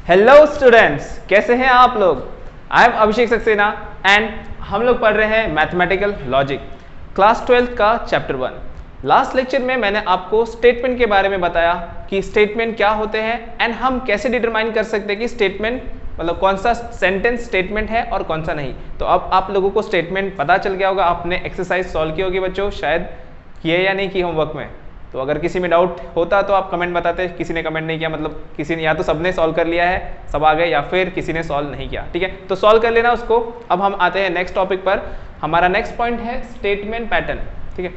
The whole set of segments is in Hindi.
हेलो स्टूडेंट्स, कैसे हैं आप लोग। I am Abhishek Saxena and हम लोग पढ़ रहे हैं मैथमेटिकल लॉजिक क्लास 12 का चैप्टर 1। लास्ट लेक्चर में मैंने आपको स्टेटमेंट के बारे में बताया कि स्टेटमेंट क्या होते हैं एंड हम कैसे डिटरमाइन कर सकते हैं कि स्टेटमेंट मतलब कौन सा सेंटेंस स्टेटमेंट है और कौन सा नहीं। तो अब आप लोगों को स्टेटमेंट पता चल गया होगा, आपने एक्सरसाइज सॉल्व की होगी बच्चों, शायद किए या नहीं की होमवर्क में। तो अगर किसी में डाउट होता तो आप कमेंट बताते। किसी ने कमेंट नहीं किया मतलब किसी ने या तो सबने सॉल्व कर लिया है, सब आ गए, या फिर किसी ने सॉल्व नहीं किया। ठीक है, तो सॉल्व कर लेना उसको। अब हम आते हैं नेक्स्ट टॉपिक पर। हमारा नेक्स्ट पॉइंट है स्टेटमेंट पैटर्न। ठीक है,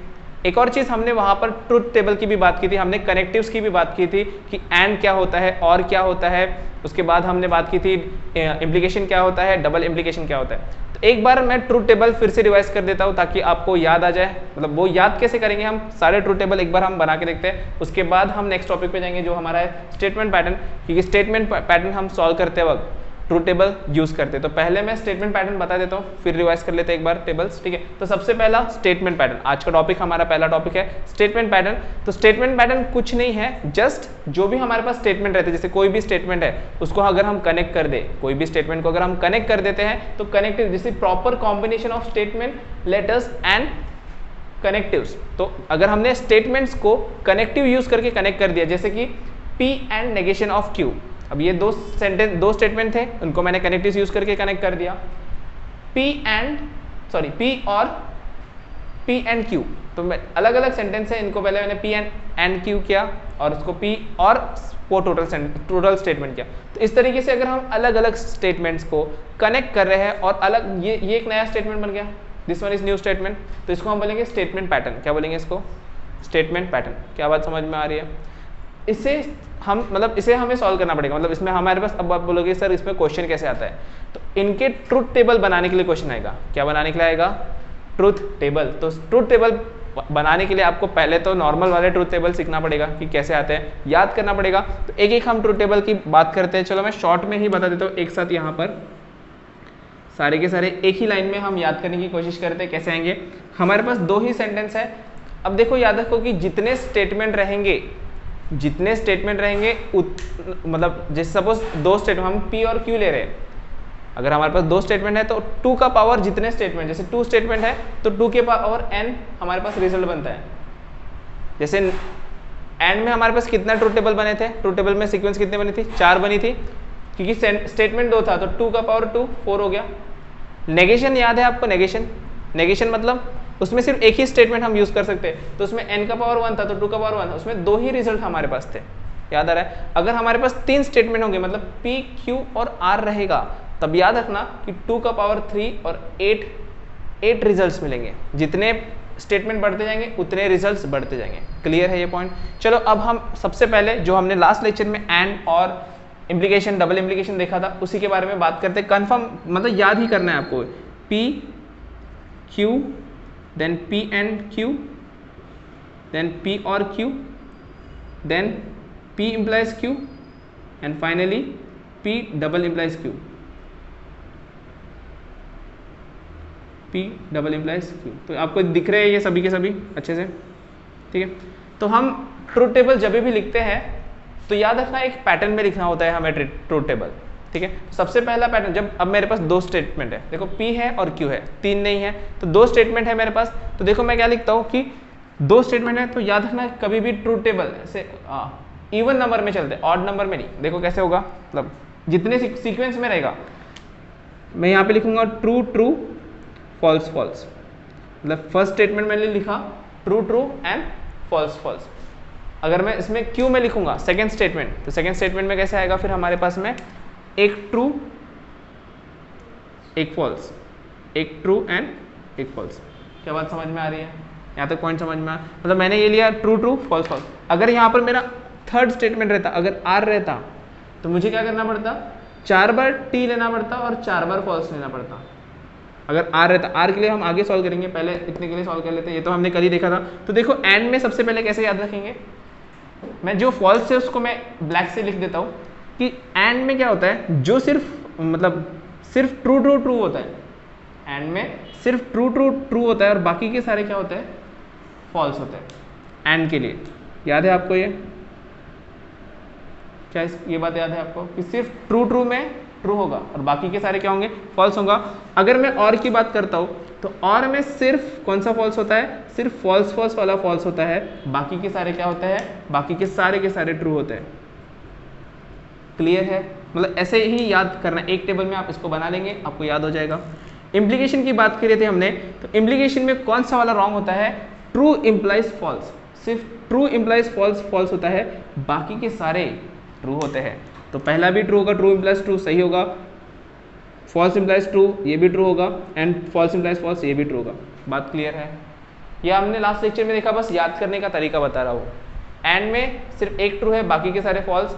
एक और चीज़ हमने वहाँ पर ट्रुथ टेबल की भी बात की थी, हमने कनेक्टिव्स की भी बात की थी कि एंड क्या होता है और क्या होता है। उसके बाद हमने बात की थी इम्प्लीकेशन क्या होता है, डबल इम्प्लीकेशन क्या होता है। तो एक बार मैं ट्रुथ टेबल फिर से रिवाइज कर देता हूँ ताकि आपको याद आ जाए। मतलब वो याद कैसे करेंगे, हम सारे ट्रुथ टेबल एक बार हम बना के देखते हैं, उसके बाद हम नेक्स्ट टॉपिक पे जाएंगे जो हमारा है स्टेटमेंट पैटर्न। क्योंकि स्टेटमेंट पैटर्न हम सॉल्व करते वक्त ट्रुथ टेबल यूज करते हैं। तो पहले मैं स्टेटमेंट पैटर्न बता देता हूँ, फिर रिवाइज कर लेते हैं एक बार टेबल्स। ठीक है, तो सबसे पहला स्टेटमेंट पैटर्न, आज का टॉपिक हमारा पहला टॉपिक है स्टेटमेंट पैटर्न। तो स्टेटमेंट पैटर्न कुछ नहीं है, जस्ट जो भी हमारे पास स्टेटमेंट रहते हैं, जैसे कोई भी स्टेटमेंट है उसको अगर हम कनेक्ट कर दे, कोई भी स्टेटमेंट को अगर हम कनेक्ट कर देते हैं तो कनेक्टिव, जैसे proper combination of statement, letters and connectives. तो अगर हमने स्टेटमेंट्स को कनेक्टिव यूज करके कनेक्ट कर दिया, जैसे कि P and negation of Q। अब ये दो स्टेटमेंट थे, उनको मैंने कनेक्टिव्स यूज करके कनेक्ट कर दिया। P एंड Q, तो अलग अलग सेंटेंस है, इनको पहले मैंने P एंड Q किया और उसको P और वो टोटल स्टेटमेंट किया। तो इस तरीके से अगर हम अलग अलग स्टेटमेंट्स को कनेक्ट कर रहे हैं और अलग ये एक नया स्टेटमेंट बन गया, this one is new statement, तो इसको हम बोलेंगे स्टेटमेंट पैटर्न। क्या बोलेंगे इसको? Statement pattern. क्या बात समझ में आ रही है? इसे हम मतलब इसे हमें सॉल्व करना पड़ेगा। मतलब इसमें हमारे पास, अब आप बोलोगे सर इसमें क्वेश्चन कैसे आता है, तो इनके ट्रुथ टेबल बनाने के लिए क्वेश्चन आएगा। क्या बनाने के लिए आएगा? Truth table. तो ट्रुथ टेबल बनाने के लिए आपको पहले तो नॉर्मल वाले ट्रुथ टेबल सीखना पड़ेगा कि कैसे आते हैं, याद करना पड़ेगा। तो एक एक हम ट्रुथ टेबल की बात करते हैं। चलो मैं शॉर्ट में ही बता देता हूँ एक साथ, यहाँ पर सारे के सारे एक ही लाइन में हम याद करने की कोशिश करते हैं। कैसे आएंगे? हमारे पास दो ही सेंटेंस है। अब देखो, याद रखो कि जितने स्टेटमेंट रहेंगे मतलब जैसे सपोज दो स्टेटमेंट हम P और Q ले रहे हैं, अगर हमारे पास दो स्टेटमेंट है तो 2 का पावर जितने स्टेटमेंट, जैसे 2 स्टेटमेंट है तो 2 के पावर n हमारे पास रिजल्ट बनता है। जैसे एंड में हमारे पास कितना ट्रुथ टेबल बने थे, ट्रुथ टेबल में सीक्वेंस कितने बनी थी? 4 बनी थी, क्योंकि स्टेटमेंट 2 था तो 2 का पावर 2 4 हो गया। नेगेशन याद है आपको? नेगेशन मतलब उसमें सिर्फ एक ही स्टेटमेंट हम यूज कर सकते हैं, तो उसमें n का पावर 1 था तो 2 का पावर 1, उसमें 2 ही रिजल्ट हमारे पास थे। याद आ रहा है? अगर हमारे पास 3 स्टेटमेंट होंगे, मतलब P, Q और R रहेगा, तब याद रखना कि 2 का पावर 3 और 8 रिजल्ट्स मिलेंगे। जितने स्टेटमेंट बढ़ते जाएंगे उतने रिजल्ट्स बढ़ते जाएंगे। क्लियर है ये पॉइंट? चलो अब हम सबसे पहले जो हमने लास्ट लेक्चर में एंड और इम्प्लीकेशन, डबल इम्प्लीकेशन देखा था, उसी के बारे में बात करते हैं। कंफर्म मतलब याद ही करना है आपको। P, Q, then P and Q, then P or Q, then P implies Q, and finally P double implies Q. P double implies Q। तो आपको दिख रहे हैं ये सभी के सभी अच्छे से? ठीक है, तो हम ट्रुथ टेबल जब भी लिखते हैं तो याद रखना एक पैटर्न में लिखना होता है हमें ट्रुथ टेबल। ठीक है, सबसे पहला पैटर्न, जब अब मेरे पास 2 स्टेटमेंट है, देखो P है और Q है, 3 नहीं है, तो 2 स्टेटमेंट है मेरे पास। तो देखो मैं क्या लिखता हूँ कि 2 स्टेटमेंट है, तो याद रखना कभी भी ट्रुथ टेबल से इवन नंबर में चलते हैं, ऑड नंबर में नहीं। देखो कैसे होगा, मतलब जितने सीक्वेंस में रहेगा, मैं यहाँ पे लिखूंगा ट्रू ट्रू फॉल्स फॉल्स। मतलब फर्स्ट स्टेटमेंट मैंने लिखा true true and false false. अगर मैं इसमें Q में लिखूंगा सेकेंड स्टेटमेंट, तो सेकेंड स्टेटमेंट में कैसे आएगा फिर हमारे पास में? एक ट्रू एक फॉल्स, एक ट्रू एंड एक फॉल्स। क्या बात समझ में आ रही है? यहाँ तक पॉइंट समझ में आ? मतलब मैंने ये लिया ट्रू ट्रू फॉल्स फॉल्स। अगर यहाँ पर मेरा थर्ड स्टेटमेंट रहता, अगर R रहता, तो मुझे क्या करना पड़ता? 4 बार T लेना पड़ता और 4 बार फॉल्स लेना पड़ता। अगर R रहता, R के लिए हम आगे सॉल्व करेंगे, पहले इतने के लिए सॉल्व कर लेते हैं, ये तो हमने कल ही देखा था। तो देखो एंड में सबसे पहले कैसे याद रखेंगे, मैं जो फॉल्स है उसको मैं ब्लैक से लिख देता हूँ कि एंड में क्या होता है, जो सिर्फ ट्रू ट्रू ट्रू होता है। एंड में सिर्फ ट्रू ट्रू ट्रू होता है और बाकी के सारे क्या होते हैं? फॉल्स होते हैं एंड के लिए। याद है आपको ये? क्या ये बात याद है आपको कि सिर्फ ट्रू ट्रू में ट्रू होगा और बाकी के सारे क्या होंगे, फॉल्स होगा। अगर मैं और की बात करता हूँ तो और में सिर्फ कौन सा फॉल्स होता है, सिर्फ फॉल्स फॉल्स वाला फॉल्स होता है, बाकी के सारे क्या होते हैं, बाकी के सारे ट्रू होते हैं। क्लियर है, मतलब ऐसे ही याद करना, एक टेबल में आप इसको बना लेंगे, आपको याद हो जाएगा। इम्प्लीकेशन की बात करी थी हमने, तो इम्प्लीकेशन में कौन सा वाला रॉन्ग होता है, ट्रू इम्प्लाइज फॉल्स, सिर्फ ट्रू इम्प्लाइज फॉल्स फॉल्स होता है, बाकी के सारे ट्रू होते हैं। तो पहला भी ट्रू होगा, ट्रू इम्प्लाइज ट्रू सही होगा, फॉल्स इम्प्लाइज ट्रू ये भी ट्रू होगा, एंड फॉल्स इम्प्लाइज फॉल्स ये भी ट्रू होगा। बात क्लियर है, यह हमने लास्ट लेक्चर में देखा, बस याद करने का तरीका बता रहा हूँ। एंड में सिर्फ एक ट्रू है, बाकी के सारे फॉल्स,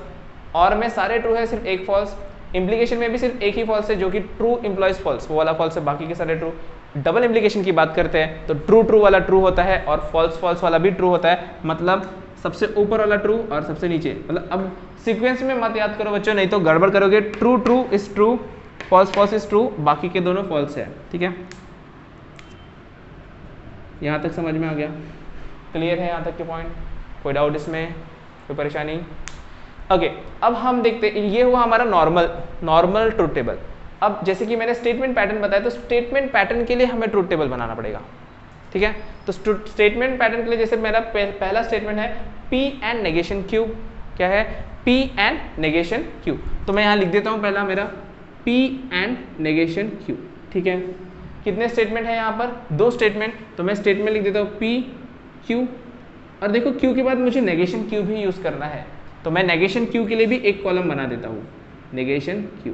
और में सारे ट्रू है, सिर्फ एक फॉल्स। इम्प्लीकेशन में भी सिर्फ एक ही फॉल्स है जो कि ट्रू इम्प्लॉइज फॉल्स, वो वाला फॉल्स है, बाकी के सारे ट्रू। डबल इम्प्लीकेशन की बात करते हैं तो ट्रू ट्रू वाला ट्रू होता है और फॉल्स फॉल्स वाला भी ट्रू होता है, मतलब सबसे ऊपर वाला ट्रू और सबसे नीचे, मतलब अब सीक्वेंस में मत याद करो बच्चों, नहीं तो गड़बड़ करोगे। True true is true, false false is true, बाकी के दोनों फॉल्स है। ठीक है, यहाँ तक समझ में आ गया, क्लियर है यहाँ तक के पॉइंट, कोई डाउट इसमें, कोई परेशानी? ओके, अब हम देखते, ये हुआ हमारा नॉर्मल ट्रूथ टेबल। अब जैसे कि मैंने स्टेटमेंट पैटर्न बताया, तो स्टेटमेंट पैटर्न के लिए हमें ट्रूथ टेबल बनाना पड़ेगा। ठीक है, तो स्टेटमेंट पैटर्न के लिए जैसे मेरा पहला स्टेटमेंट है P एंड नेगेशन Q, क्या है, P एंड नेगेशन Q, तो मैं यहाँ लिख देता हूँ पहला मेरा P एंड नेगेशन Q। ठीक है, कितने स्टेटमेंट है यहाँ पर, 2 स्टेटमेंट, तो मैं स्टेटमेंट लिख देता हूँ P Q, और देखो Q के बाद मुझे नेगेशन Q भी यूज़ करना है, तो मैं नेगेशन Q के लिए भी एक कॉलम बना देता हूँ, नेगेशन Q।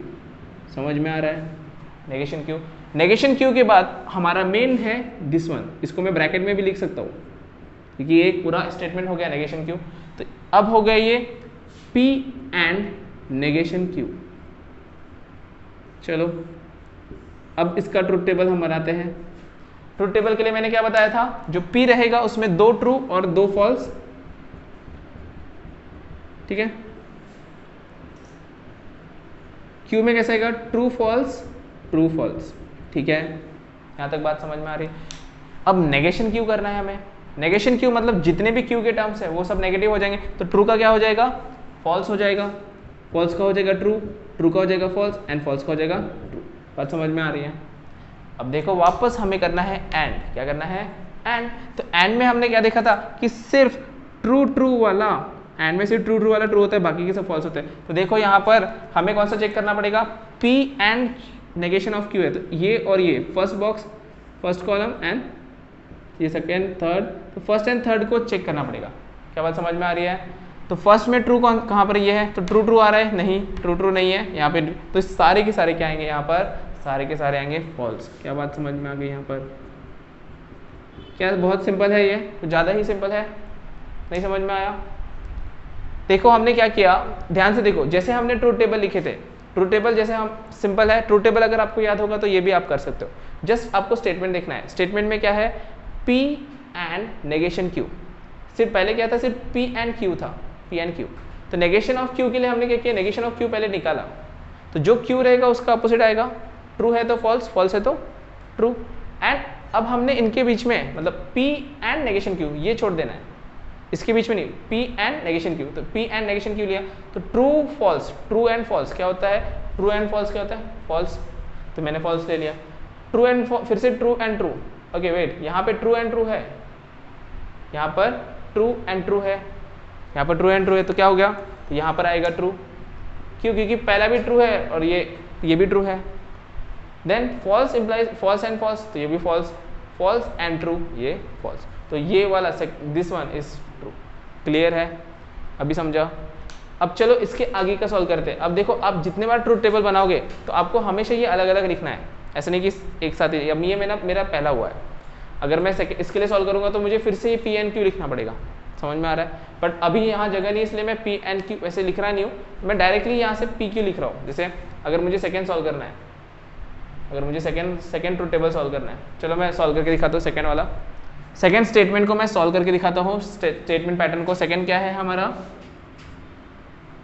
समझ में आ रहा है, नेगेशन Q। नेगेशन Q के बाद हमारा मेन है दिस वन, इसको मैं ब्रैकेट में भी लिख सकता हूँ क्योंकि ये एक पूरा स्टेटमेंट हो गया नेगेशन Q। तो अब हो गया ये P एंड नेगेशन Q। चलो अब इसका ट्रूथ टेबल हम बनाते हैं। ट्रूथ टेबल के लिए मैंने क्या बताया था, जो P रहेगा उसमें 2 ट्रू और 2 फॉल्स। ठीक है, Q में कैसा आएगा, ट्रू फॉल्स। ठीक है, यहाँ तक बात समझ में आ रही। अब नेगेशन Q करना है हमें, नेगेशन Q मतलब जितने भी Q के टर्म्स है वो सब नेगेटिव हो जाएंगे, तो ट्रू का क्या हो जाएगा, फॉल्स हो जाएगा, फॉल्स का हो जाएगा ट्रू, ट्रू का हो जाएगा फॉल्स, एंड फॉल्स का हो जाएगा ट्रू। बात समझ में आ रही है? अब देखो वापस हमें करना है एंड, क्या करना है, एंड। तो एंड में हमने क्या देखा था कि सिर्फ ट्रू ट्रू वाला, एंड में सिर्फ ट्रू ट्रू वाला ट्रू होता है, बाकी के सब फॉल्स होते हैं। तो देखो यहाँ पर हमें कौन सा चेक करना पड़ेगा, P and negation of Q है, तो ये और ये first box, first column, and ये सेकेंड थर्ड, तो फर्स्ट एंड थर्ड को चेक करना पड़ेगा। क्या बात समझ में आ रही है? तो फर्स्ट में ट्रू कहाँ पर ये है, तो ट्रू ट्रू आ रहा है, नहीं ट्रू ट्रू नहीं है यहाँ पे, तो सारे के सारे क्या आएंगे यहाँ पर, सारे के सारे आएंगे फॉल्स। क्या बात समझ में आ गई यहाँ पर? क्या बहुत सिंपल है ये, कुछ ज़्यादा ही सिंपल है, नहीं समझ में आया? देखो हमने क्या किया, ध्यान से देखो, जैसे हमने ट्रूथ टेबल लिखे थे, ट्रूथ टेबल जैसे हम सिंपल है, ट्रूथ टेबल अगर आपको याद होगा तो ये भी आप कर सकते हो। जस्ट आपको स्टेटमेंट देखना है, स्टेटमेंट में क्या है, P एंड नेगेशन Q। सिर्फ पहले क्या था, सिर्फ P एंड Q था, P एंड Q। तो नेगेशन ऑफ Q के लिए हमने क्या किया, नेगेशन ऑफ Q पहले निकाला, तो जो Q रहेगा उसका अपोजिट आएगा, ट्रू है तो फॉल्स, फॉल्स है तो ट्रू। एंड अब हमने इनके बीच में मतलब P एंड नेगेशन Q ये छोड़ देना है, इसके बीच में नहीं, P एंड नेगेशन Q, तो P एंड नेगेशन Q लिया, तो true false, true and false क्या होता है, ट्रू एंड फॉल्स क्या होता है, फॉल्स, तो मैंने फॉल्स ले लिया। ट्रू एंड फिर से true and true, okay wait, यहाँ पे ट्रू एंड ट्रू है, यहाँ पर ट्रू एंड ट्रू है, यहाँ पर ट्रू एंड ट्रू है, तो क्या हो गया, तो यहाँ पर आएगा ट्रू, क्यों, क्योंकि पहला भी ट्रू है और ये भी ट्रू है। Then false implies false and false, तो ये भी फॉल्स, फॉल्स एंड ट्रू ये फॉल्स, तो ये वाला this one is true. Clear है, अभी समझा? अब चलो इसके आगे का सॉल्व करते हैं। अब देखो आप जितने बार ट्रूथ टेबल बनाओगे तो आपको हमेशा ये अलग अलग लिखना है, ऐसा नहीं कि एक साथ ही। अब ये मेरा पहला हुआ है, अगर मैं इसके लिए सॉल्व करूंगा तो मुझे फिर से ये P एंड Q लिखना पड़ेगा, समझ में आ रहा है? बट अभी यहाँ जगह नहीं, इसलिए मैं P एंड Q वैसे लिख रहा नहीं हूँ, मैं डायरेक्टली यहाँ से PQ लिख रहा हूँ। जैसे अगर मुझे सेकेंड सॉल्व करना है, अगर मुझे सेकेंड ट्रूथ टेबल सॉल्व करना है, चलो मैं सॉल्व करके दिखाता हूँ सेकेंड वाला। सेकेंड स्टेटमेंट को मैं सॉल्व करके दिखाता हूँ, स्टेटमेंट पैटर्न को। सेकेंड क्या है हमारा,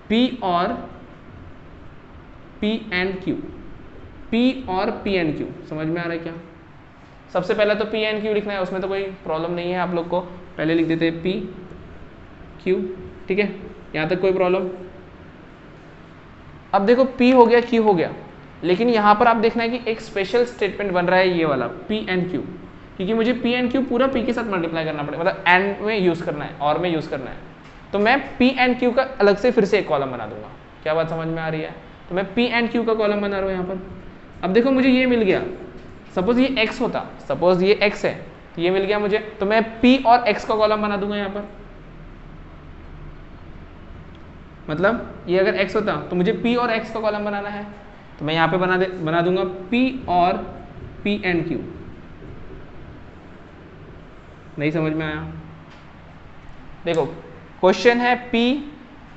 P और P एंड Q, P और P एंड Q, समझ में आ रहा है क्या? सबसे पहले तो P एंड Q लिखना है, उसमें तो कोई प्रॉब्लम नहीं है, आप लोग को पहले लिख देते हैं P Q। ठीक है, यहाँ तक कोई प्रॉब्लम? अब देखो P हो गया, Q हो गया, लेकिन यहाँ पर आप देखना है कि एक स्पेशल स्टेटमेंट बन रहा है ये वाला P एंड Q, क्योंकि मुझे P एंड Q पूरा P के साथ मल्टीप्लाई करना पड़ेगा, मतलब एंड में यूज़ करना है और में यूज़ करना है। तो मैं P एंड Q का अलग से फिर से एक कॉलम बना दूंगा। क्या बात समझ में आ रही है? तो मैं P एंड Q का कॉलम बना रहा हूँ यहाँ पर। अब देखो मुझे ये मिल गया, सपोज ये x होता, सपोज ये x है, ये मिल गया मुझे, तो मैं P और x का कॉलम बना दूंगा यहाँ पर। मतलब ये अगर x होता तो मुझे P और x का कॉलम बनाना है, तो मैं यहाँ पे बना दूंगा P और P एंड Q। नहीं समझ में आया? देखो क्वेश्चन है P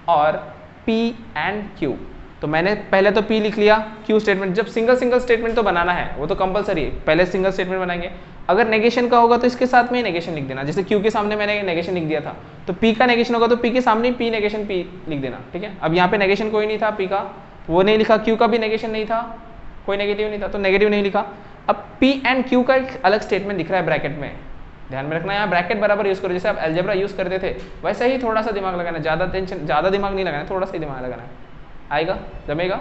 और P एंड Q, तो मैंने पहले तो P लिख लिया, Q स्टेटमेंट, जब सिंगल स्टेटमेंट तो बनाना है, वो तो कंपलसरी है, पहले सिंगल स्टेटमेंट बनाएंगे। अगर नेगेशन का होगा तो इसके साथ में ही नेगेशन लिख देना, जैसे Q के सामने मैंने नेगेशन लिख दिया था, तो P का नेगेशन होगा तो P के सामने P नेगेशन P लिख देना, ठीक है। अब यहाँ पे नेगेशन कोई नहीं था P का, वो नहीं लिखा, Q का भी नेगेशन नहीं था, कोई नेगेटिव नहीं था, तो नेगेटिव नहीं लिखा। अब P एंड Q का एक अलग स्टेटमेंट दिख रहा है ब्रैकेट में, ध्यान में रखना, यहाँ ब्रैकेट बराबर यूज करो, जैसे आप अलजेब्रा यूज करते थे वैसे ही थोड़ा सा दिमाग लगाना, ज़्यादा दिमाग नहीं लगाना, थोड़ा सा ही दिमाग लगाना है, आएगा, जमेगा।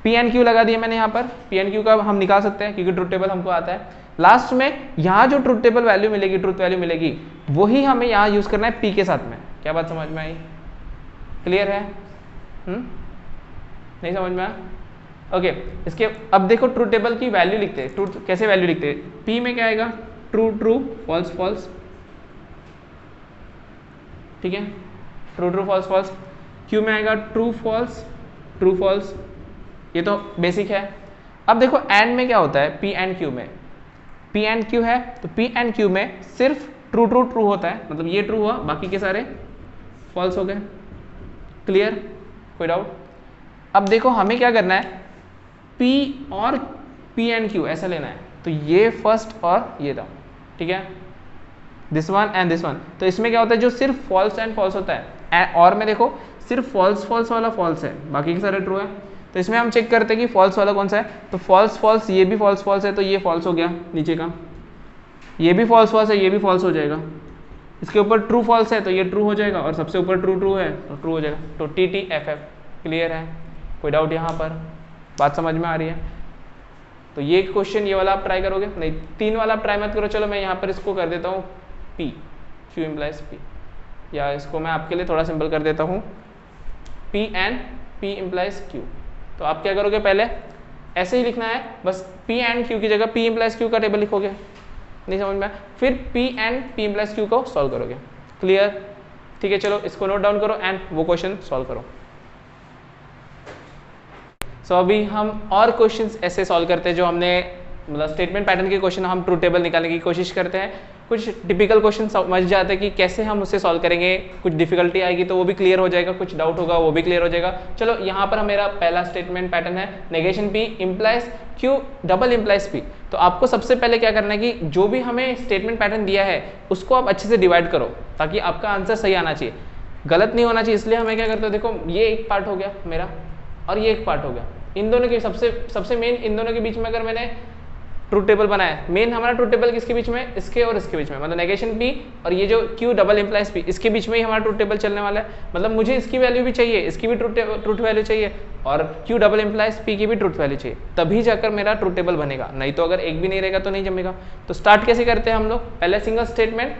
P एंड Q लगा दिया मैंने यहाँ पर, P एंड Q का हम निकाल सकते हैं क्योंकि ट्रुथ टेबल हमको आता है। लास्ट में यहाँ जो ट्रुथ टेबल वैल्यू मिलेगी, ट्रुथ वैल्यू मिलेगी, वही हमें यहाँ यूज करना है P के साथ में। क्या बात समझ में आई? क्लियर है? नहीं समझ में आया? ओके, इसके अब देखो ट्रुथ टेबल की वैल्यू लिखते हैं, ट्रुथ कैसे वैल्यू लिखते हैं। P में क्या आएगा? ट्रू ट्रू, फॉल्स फॉल्स, ठीक है, true true false false. Q में आएगा ट्रू फॉल्स, ट्रू फॉल्स, ये तो बेसिक है। अब देखो एंड में क्या होता है, P एंड Q में, P एंड Q है तो P एंड Q में सिर्फ ट्रू ट्रू ट्रू होता है, मतलब ये ट्रू हुआ, बाकी के सारे फॉल्स हो गए। क्लियर? कोई डाउट? अब देखो हमें क्या करना है, P और P एंड Q ऐसा लेना है, तो ये फर्स्ट और ये था, ठीक है, this one and this one. तो इसमें क्या होता है, जो सिर्फ फॉल्स एंड फॉल्स होता है, और में देखो सिर्फ फॉल्स फॉल्स वाला फॉल्स है, बाकी के सारे ट्रू है। तो इसमें हम चेक करते हैं कि फॉल्स वाला कौन सा है, तो फॉल्स फॉल्स, ये भी फॉल्स फॉल्स है, तो ये फॉल्स हो गया नीचे का, ये भी फॉल्स फॉल्स है, ये भी फॉल्स हो जाएगा। इसके ऊपर ट्रू फॉल्स है तो ये ट्रू हो जाएगा, और सबसे ऊपर ट्रू ट्रू है तो ट्रू हो जाएगा। तो TTFF। क्लियर है? कोई डाउट यहाँ पर? बात समझ में आ रही है? तो ये क्वेश्चन, ये वाला आप ट्राई करोगे? नहीं, 3 वाला आप ट्राई मत करो। चलो मैं यहाँ पर इसको कर देता हूँ P, Q इम्प्लाइज P, या इसको मैं आपके लिए थोड़ा सिंपल कर देता हूँ P and P implies Q। तो आप क्या करोगे, पहले ऐसे ही लिखना है, बस P एंड Q की जगह P इम्प्लाइज Q का टेबल लिखोगे, नहीं समझ में? फिर P and P implies Q को सॉल्व करोगे। क्लियर? ठीक है, चलो इसको नोट डाउन करो एंड वो क्वेश्चन सॉल्व करो। अभी हम और क्वेश्चंस ऐसे सॉल्व करते हैं जो हमने, मतलब स्टेटमेंट पैटर्न के क्वेश्चन हम ट्रूथ टेबल निकालने की कोशिश करते हैं। कुछ टिपिकल क्वेश्चन समझ जाते हैं कि कैसे हम उससे सॉल्व करेंगे, कुछ डिफिकल्टी आएगी तो वो भी क्लियर हो जाएगा, कुछ डाउट होगा वो भी क्लियर हो जाएगा। चलो यहाँ पर मेरा पहला स्टेटमेंट पैटर्न है, negation P implies Q double implies P। तो आपको सबसे पहले क्या करना है कि जो भी हमें स्टेटमेंट पैटर्न दिया है उसको आप अच्छे से डिवाइड करो, ताकि आपका आंसर सही आना चाहिए, गलत नहीं होना चाहिए। इसलिए हमें क्या करते हैं, देखो ये एक पार्ट हो गया मेरा और ये एक पार्ट हो गया, इन दोनों के सबसे मेन, इन दोनों के बीच में अगर मैंने ट्रूथ टेबल बनाया, मेन हमारा ट्रूथ टेबल किसके बीच में, इसके और इसके बीच में, मतलब नेगेशन P और ये जो Q डबल इम्प्लाइज P, इसके बीच में ही हमारा ट्रूथ टेबल चलने वाला है। मतलब मुझे इसकी वैल्यू भी चाहिए, इसकी भी ट्रूथ वैल्यू चाहिए, और Q डबल इम्प्लाइज P की भी ट्रूथ वैल्यू चाहिए, तभी जाकर मेरा ट्रूथ टेबल बनेगा, नहीं तो अगर एक भी नहीं रहेगा तो नहीं जमेगा। तो स्टार्ट कैसे करते हैं हम लोग, पहले सिंगल स्टेटमेंट,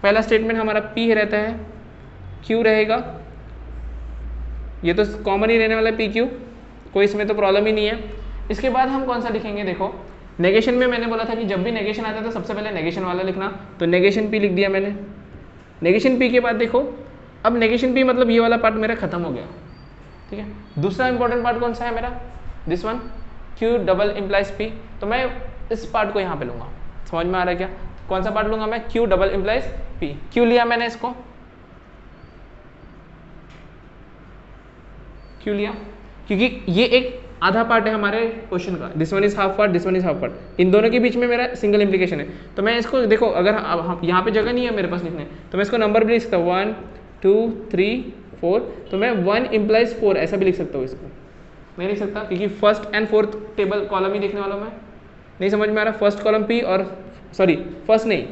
पहला स्टेटमेंट हमारा P रहता है, Q रहेगा, ये तो कॉमन ही रहने वाला है PQ, कोई इसमें तो प्रॉब्लम ही नहीं है। इसके बाद हम कौन सा लिखेंगे, देखो नेगेशन में मैंने बोला था कि जब भी नेगेशन आता है तो सबसे पहले नेगेशन वाला लिखना, तो नेगेशन P लिख दिया मैंने। नेगेशन P के बाद देखो, अब नेगेशन P मतलब ये वाला पार्ट मेरा खत्म हो गया, ठीक है। दूसरा इंपॉर्टेंट पार्ट कौन सा है मेरा, this one, Q double implies P, तो मैं इस पार्ट को यहाँ पे लूँगा। समझ में आ रहा है क्या, कौन सा पार्ट लूँगा मैं, Q डबल इम्प्लाइज P। क्यों लिया मैंने इसको, क्यों लिया, क्योंकि ये एक आधा पार्ट है हमारे क्वेश्चन का, this one is half part, this one is half part, इन दोनों के बीच में मेरा सिंगल इम्प्लीकेशन है। तो मैं इसको देखो, अगर यहाँ पे जगह नहीं है मेरे पास लिखने, तो मैं इसको नंबर भी लिख सकता हूँ 1 2 3 4, तो मैं 1 इम्प्लाइज 4 ऐसा भी लिख सकता हूँ। इसको नहीं लिख सकता क्योंकि first and fourth table column ही देखने वाला हूँ मैं, नहीं समझ में आ रहा, फर्स्ट कॉलम P और सॉरी फर्स्ट नहीं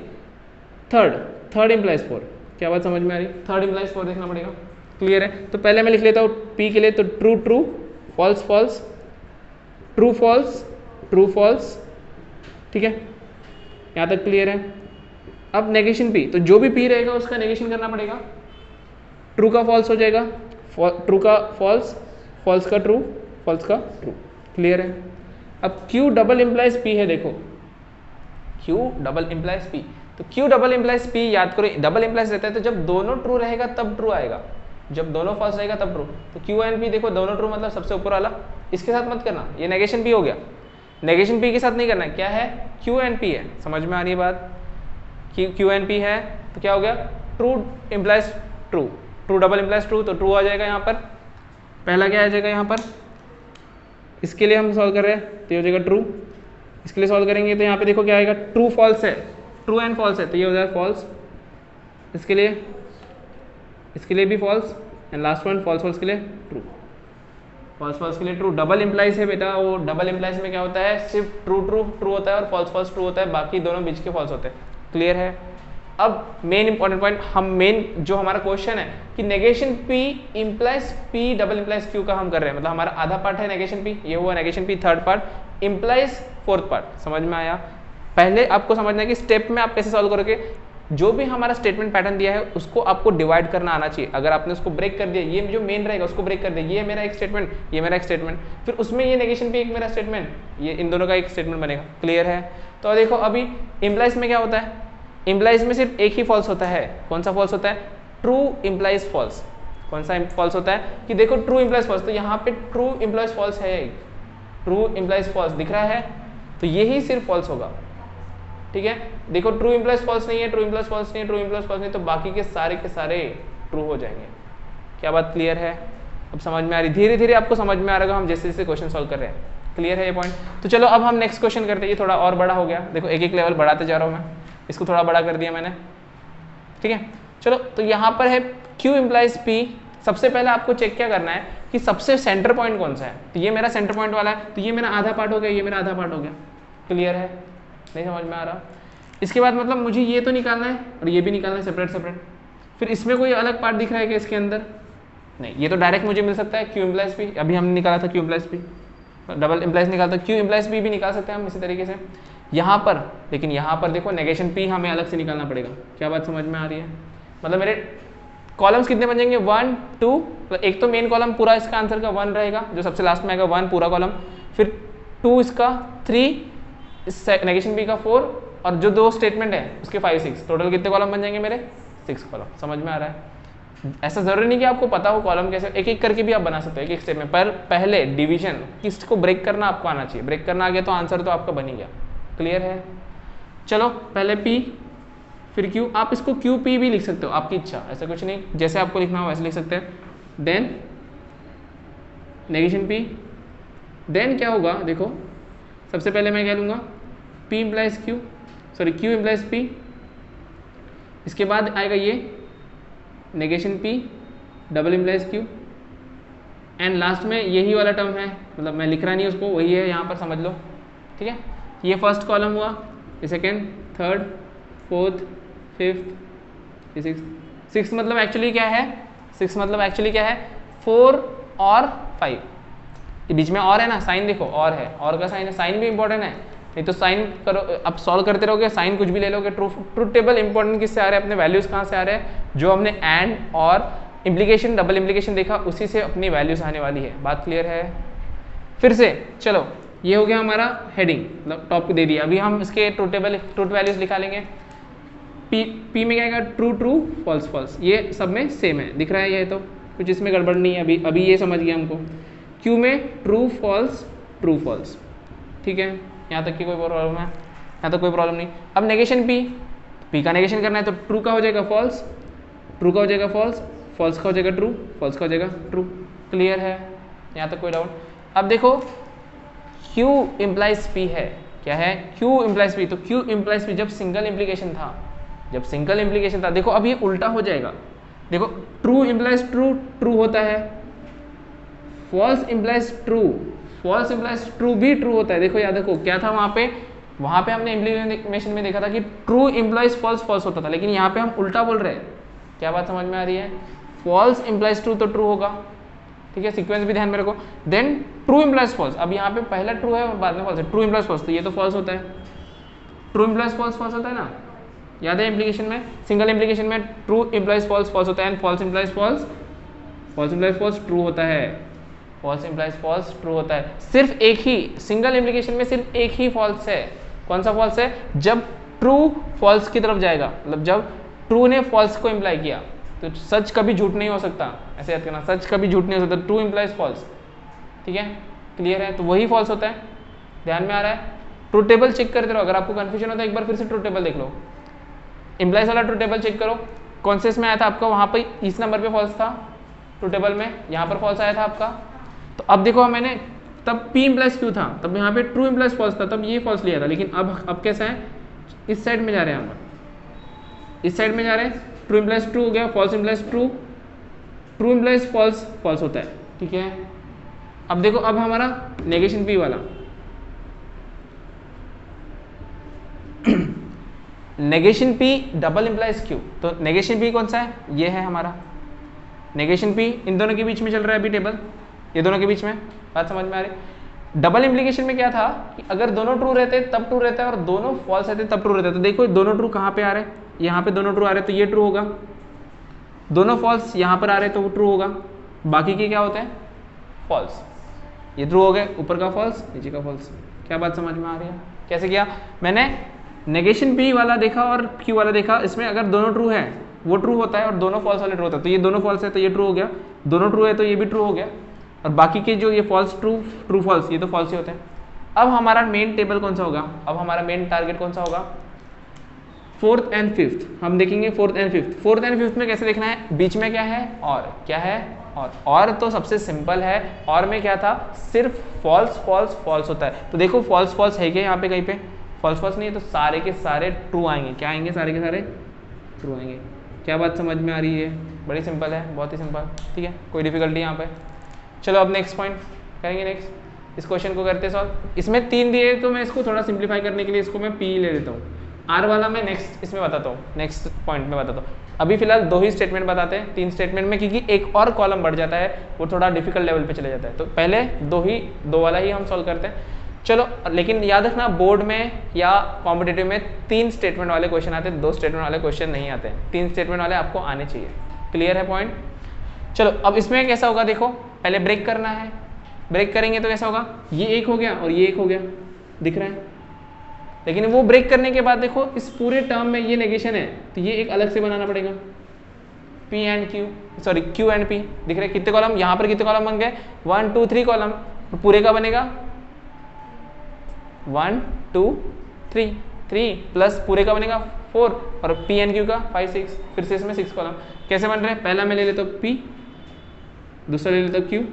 थर्ड इम्प्लाइज 4, क्या बात समझ में आ रही, थर्ड इम्प्लाइज 4 देखना पड़ेगा। क्लियर है? तो पहले मैं लिख लेता हूँ P के लिए, तो true true false false, true false, true false, ठीक है, यहाँ तक क्लियर है। अब नेगेशन पी, तो जो भी पी रहेगा उसका नेगेशन करना पड़ेगा। ट्रू का फॉल्स हो जाएगा, ट्रू का फॉल्स, फॉल्स का ट्रू, फॉल्स का ट्रू, क्लियर है। अब क्यू डबल इम्प्लाइज पी है, देखो क्यू डबल इम्प्लाइज पी, तो क्यू डबल इम्प्लाइज पी याद करो, डबल इम्प्लाइज रहता है तो जब दोनों ट्रू रहेगा तब ट्रू आएगा, जब दोनों फॉल्स रहेगा तब ट्रू। तो क्यू एंड पी देखो दोनों ट्रू मतलब सबसे ऊपर वाला, इसके साथ मत करना, ये नेगेशन पी हो गया, नेगेशन पी के साथ नहीं करना, क्या है क्यू एंड पी है, समझ में आ रही है बात, क्यू एंड पी है तो क्या हो गया, true implies true, true double implies true, तो ट्रू आ जाएगा यहाँ पर, पहला क्या आ जाएगा यहाँ पर, इसके लिए हम सॉल्व कर रहे हैं तो ये हो जाएगा ट्रू, इसके लिए सॉल्व करेंगे तो यहाँ पे देखो क्या आएगा, ट्रू फॉल्स है, ट्रू एंड फॉल्स है तो ये हो जाएगा फॉल्स, इसके लिए भी false, and last one false false के लिए ट्रू, फॉल्स फॉल्स के लिए ट्रू। डबल इम्प्लाइज है बेटा, वो डबल इम्प्लाइज में क्या होता है, सिर्फ ट्रू ट्रू ट्रू होता है और फॉल्स फॉल्स ट्रू होता है, बाकी दोनों बीच के फॉल्स होते हैं, क्लियर है। अब मेन इंपॉर्टेंट पॉइंट, हम मेन जो हमारा क्वेश्चन है कि negation P implies P double implies Q का हम कर रहे हैं, मतलब हमारा आधा पार्ट है नेगेशन पी, ये हुआ negation P, third part implies fourth part, समझ में आया। पहले आपको समझना है कि स्टेप में आप कैसे सॉल्व करोगे, जो भी हमारा स्टेटमेंट पैटर्न दिया है उसको आपको डिवाइड करना आना चाहिए, अगर आपने उसको ब्रेक कर दिया, ये जो मेन रहेगा उसको ब्रेक कर दिया, ये मेरा एक स्टेटमेंट, ये मेरा एक स्टेटमेंट, फिर उसमें ये नेगेशन पी एक मेरा स्टेटमेंट, ये इन दोनों का एक स्टेटमेंट बनेगा, क्लियर है। तो देखो अभी इम्प्लाइज में क्या होता है, इम्प्लाइज में सिर्फ एक ही फॉल्स होता है, कौन सा फॉल्स होता है, ट्रू इम्प्लाइज फॉल्स, कौन सा फॉल्स होता है कि देखो ट्रू इम्प्लाइज फॉल्स, तो यहाँ पे ट्रू इम्प्लाइज फॉल्स है, ट्रू इम्प्लाइज फॉल्स दिख रहा है, तो यही सिर्फ फॉल्स होगा, ठीक है। देखो ट्रू इम्प्लाइज फॉल्स नहीं है, ट्रू इम्प्लाइज फॉल्स नहीं है, ट्रू इम्प्लाइज फॉल्स नहीं, तो बाकी के सारे ट्रू हो जाएंगे। क्या बात क्लियर है, अब समझ में आ रही, धीरे धीरे आपको समझ में आ रहा होगा हम जैसे जैसे क्वेश्चन सॉल्व कर रहे हैं, क्लियर है ये पॉइंट। तो चलो अब हम नेक्स्ट क्वेश्चन करते हैं, ये थोड़ा और बड़ा हो गया, देखो एक एक लेवल बढ़ाते जा रहा हूँ मैं, इसको थोड़ा बड़ा कर दिया मैंने, ठीक है। चलो तो यहाँ पर है Q इम्प्लाइज P, सबसे पहले आपको चेक क्या करना है कि सबसे सेंटर पॉइंट कौन सा है, तो ये मेरा सेंटर पॉइंट वाला है, तो ये मेरा आधा पार्ट हो गया, ये मेरा आधा पार्ट हो गया, क्लियर है, नहीं समझ में आ रहा। इसके बाद मतलब मुझे ये तो निकालना है और ये भी निकालना है सेपरेट सेपरेट, फिर इसमें कोई अलग पार्ट दिख रहा है क्या इसके अंदर, नहीं, ये तो डायरेक्ट मुझे मिल सकता है Q इम्प्लाइज P, अभी हमने निकाला था Q implies P, double implies निकालता, Q इम्प्लाइज P भी निकाल सकते हैं हम इसी तरीके से यहाँ पर, लेकिन यहाँ पर देखो नेगेशन P हमें अलग से निकालना पड़ेगा। क्या बात समझ में आ रही है, मतलब मेरे कॉलम्स कितने बन जाएंगे, 1 2, तो एक तो मेन कॉलम पूरा इसका आंसर का 1 रहेगा, जो सबसे लास्ट में आएगा 1 पूरा कॉलम, फिर 2 इसका 3, नेगेशन P का 4, और जो दो स्टेटमेंट है उसके 5 6, टोटल कितने कॉलम बन जाएंगे मेरे 6 कॉलम, समझ में आ रहा है। ऐसा जरूरी नहीं कि आपको पता हो कॉलम कैसे, एक एक करके भी आप बना सकते हो, एक एक स्टेप में, पर पहले डिवीजन किसको ब्रेक करना आपको आना चाहिए, ब्रेक करना आ गया तो आंसर तो आपका बन ही गया, क्लियर है। चलो पहले P फिर Q, आप इसको QP भी लिख सकते हो, आपकी इच्छा, ऐसा कुछ नहीं, जैसे आपको लिखना हो वैसे लिख सकते हैं। देन नेगेशन P, देन क्या होगा देखो, सबसे पहले मैं क्या लूँगा, P implies Q, sorry Q implies P, इसके बाद आएगा ये negation P double implies Q, and last में यही वाला टर्म है, मतलब मैं लिख रहा नहीं उसको, वही है यहाँ पर समझ लो, ठीक है। ये फर्स्ट कॉलम हुआ, ये सेकेंड, थर्ड, फोर्थ, फिफ्थ, ये सिक्स मतलब एक्चुअली क्या है, 6 मतलब एक्चुअली क्या है, 4 और 5, ये बीच में और है ना, साइन देखो और है, और का साइन है, साइन भी इंपॉर्टेंट है, नहीं तो साइन करो, अब सॉल्व करते रहोगे साइन कुछ भी ले लोगे। ट्रूथ टेबल इंपॉर्टेंट किससे आ रहे हैं, अपने वैल्यूज कहाँ से आ रहे हैं, जो हमने एंड और इम्प्लीकेशन डबल इम्प्लीकेशन देखा उसी से अपनी वैल्यूज आने वाली है, बात क्लियर है। फिर से चलो ये हो गया हमारा हेडिंग, मतलब टॉपिक दे दिया, अभी हम इसके ट्रूथ टेबल ट्रूथ वैल्यूज निकालेंगे। पी में क्या आएगा, ट्रू ट्रू फॉल्स फॉल्स, ये सब में सेम है, दिख रहा है, ये तो कुछ इसमें गड़बड़ नहीं है, अभी ये समझ गया हमको। क्यू में ट्रू फॉल्स, ठीक है, यहाँ तक की कोई प्रॉब्लम है, यहाँ तक कोई प्रॉब्लम नहीं। अब नेगेशन पी का नेगेशन करना है, तो ट्रू का हो जाएगा फॉल्स, ट्रू का हो जाएगा फॉल्स, फॉल्स का हो जाएगा ट्रू, फॉल्स का हो जाएगा ट्रू, क्लियर है, यहाँ तक कोई डाउट। अब देखो Q इम्प्लाइज P है, क्या है, Q इम्प्लाइज P, तो Q इम्प्लाइज P जब सिंगल इम्प्लीकेशन था, देखो अब ये उल्टा हो जाएगा, देखो ट्रू इम्प्लाइज ट्रू, ट्रू होता है, फॉल्स इम्प्लाइज ट्रू भी ट्रू होता है। देखो याद रखो क्या था वहाँ पे हमने इम्प्लीमेशन में देखा था कि ट्रू इम्प्लाइज फॉल्स होता था, लेकिन यहाँ पे हम उल्टा बोल रहे हैं, क्या बात समझ में आ रही है, फॉल्स इम्प्लाइज ट्रू तो ट्रू होगा, ठीक है, सीक्वेंस भी ध्यान में रखो। देन ट्रू इम्प्लाइज फॉल्स, अब यहाँ पे पहला ट्रू है और बाद में फॉल्स है, ट्रू इम्प्लाइज फॉल्स, तो ये तो फॉल्स होता है, ट्रू इम्प्लाइज फॉल्स फॉल्स होता है ना, याद है इम्प्लीकेशन में, सिंगल इम्प्लीकेशन में ट्रू इम्प्लाइज फॉल्स फॉल्स होता है and false implies false, false implies false true होता है, फॉल्स इम्प्लाइज फॉल्स ट्रू होता है। सिर्फ एक ही सिंगल इम्प्लीकेशन में सिर्फ एक ही फॉल्स है, कौन सा फॉल्स है, जब ट्रू फॉल्स की तरफ जाएगा, मतलब जब ट्रू ने फॉल्स को इम्प्लाई किया, तो सच कभी झूठ नहीं हो सकता, ऐसे याद करना, सच कभी झूठ नहीं हो सकता, ट्रू इम्प्लाइज फॉल्स, ठीक है, क्लियर है, तो वही फॉल्स होता है, ध्यान में आ रहा है। ट्रू टेबल चेक करते रहो, अगर आपको कंफ्यूजन होता है एक बार फिर से ट्रू टेबल देख लो, इम्प्लाइज वाला ट्रू टेबल चेक करो, कौन से इसमें आया था आपका, वहां पर इस नंबर पे फॉल्स था ट्रू टेबल में, यहाँ पर फॉल्स आया था आपका, तो अब देखो मैंने तब P इम्प्लाइज क्यों था, तब यहाँ पे ट्रू इम्प्लाइज फॉल्स था, तब ये फॉल्स लिया था, लेकिन अब कैसा है, इस साइड में जा रहे हैं हम, इस साइड में जा रहे हैं, ट्रू इम्प्लाइज ट्रू हो गया, false implies true, true implies false false होता है, ठीक है। अब देखो अब हमारा नेगेशन P वाला negation P double implies Q, तो नेगेशन P कौन सा है, ये है हमारा नेगेशन P, इन दोनों के बीच में चल रहा है अभी टेबल, ये दोनों के बीच में, बात समझ में आ रही। डबल इम्प्लीकेशन में क्या था कि अगर दोनों ट्रू रहते तब ट्रू रहता है और दोनों फॉल्स रहते तब ट्रू रहता है, तो देखो दोनों ट्रू कहाँ पे आ रहे हैं, यहाँ पे दोनों ट्रू आ रहे हैं तो ये ट्रू होगा, दोनों फॉल्स यहाँ पर आ रहे हैं तो वो ट्रू होगा, बाकी के क्या होते हैं फॉल्स, ये ट्रू हो गए, ऊपर का फॉल्स नीचे का फॉल्स। क्या बात समझ में आ रही है, कैसे किया मैंने, नेगेशन P वाला देखा और Q वाला देखा, इसमें अगर दोनों ट्रू है वो ट्रू होता है और दोनों फॉल्स वाले ट्रू होता है, तो ये दोनों फॉल्स है तो ये ट्रू हो गया, दोनों ट्रू है तो ये भी ट्रू हो गया, और बाकी के जो ये फॉल्स ट्रू ट्रू फॉल्स ये तो फॉल्स ही होते हैं। अब हमारा मेन टेबल कौन सा होगा, अब हमारा मेन टारगेट कौन सा होगा, फोर्थ एंड फिफ्थ, हम देखेंगे fourth and fifth. Fourth and fifth में कैसे देखना है, बीच में क्या है और क्या है, और तो सबसे सिंपल है, और में क्या था, सिर्फ फॉल्स फॉल्स फॉल्स होता है, तो देखो फॉल्स फॉल्स है क्या यहाँ पे, कहीं पे फॉल्स फॉल्स नहीं है, तो सारे के सारे ट्रू आएंगे, क्या आएंगे, सारे के सारे ट्रू आएंगे। क्या बात समझ में आ रही है, बड़ी सिंपल है, बहुत ही सिंपल, ठीक है, कोई डिफिकल्टी यहाँ पे। चलो अब नेक्स्ट पॉइंट करेंगे, नेक्स्ट इस क्वेश्चन को करते सॉल्व। इसमें 3 दिए तो मैं इसको थोड़ा सिंप्लीफाई करने के लिए इसको मैं P ले लेता हूँ, R वाला मैं नेक्स्ट इसमें बताता हूँ, नेक्स्ट पॉइंट में बताता हूँ, अभी फिलहाल 2 ही स्टेटमेंट बताते हैं, 3 स्टेटमेंट में क्योंकि एक और कॉलम बढ़ जाता है, वो थोड़ा डिफिकल्ट लेवल पे चले जाता है, तो पहले 2 वाला ही हम सॉल्व करते हैं। चलो लेकिन याद रखना बोर्ड में या कॉम्पिटिटिव में 3 स्टेटमेंट वाले क्वेश्चन आते हैं, 2 स्टेटमेंट वाले क्वेश्चन नहीं आते हैं, 3 स्टेटमेंट वाले आपको आने चाहिए, क्लियर है पॉइंट। चलो अब इसमें कैसा होगा, देखो पहले ब्रेक करना है, ब्रेक करेंगे तो कैसा होगा, ये एक हो गया और ये एक हो गया, दिख रहा है, लेकिन वो ब्रेक करने के बाद देखो इस पूरे टर्म में ये नेगेशन है, तो ये एक अलग से बनाना पड़ेगा, P and Q, sorry Q and P, दिख रहे कितने कॉलम, यहाँ पर कितने कॉलम बन गए, 1 2 3 कॉलम, पूरे का बनेगा 1 2 3 3 प्लस पूरे का बनेगा 4 और P एंड Q का 5 6, फिर से इसमें 6 कॉलम। कैसे बन रहे हैं, पहला मैं ले लेता हूँ P, दूसरा ले लेता हूँ Q,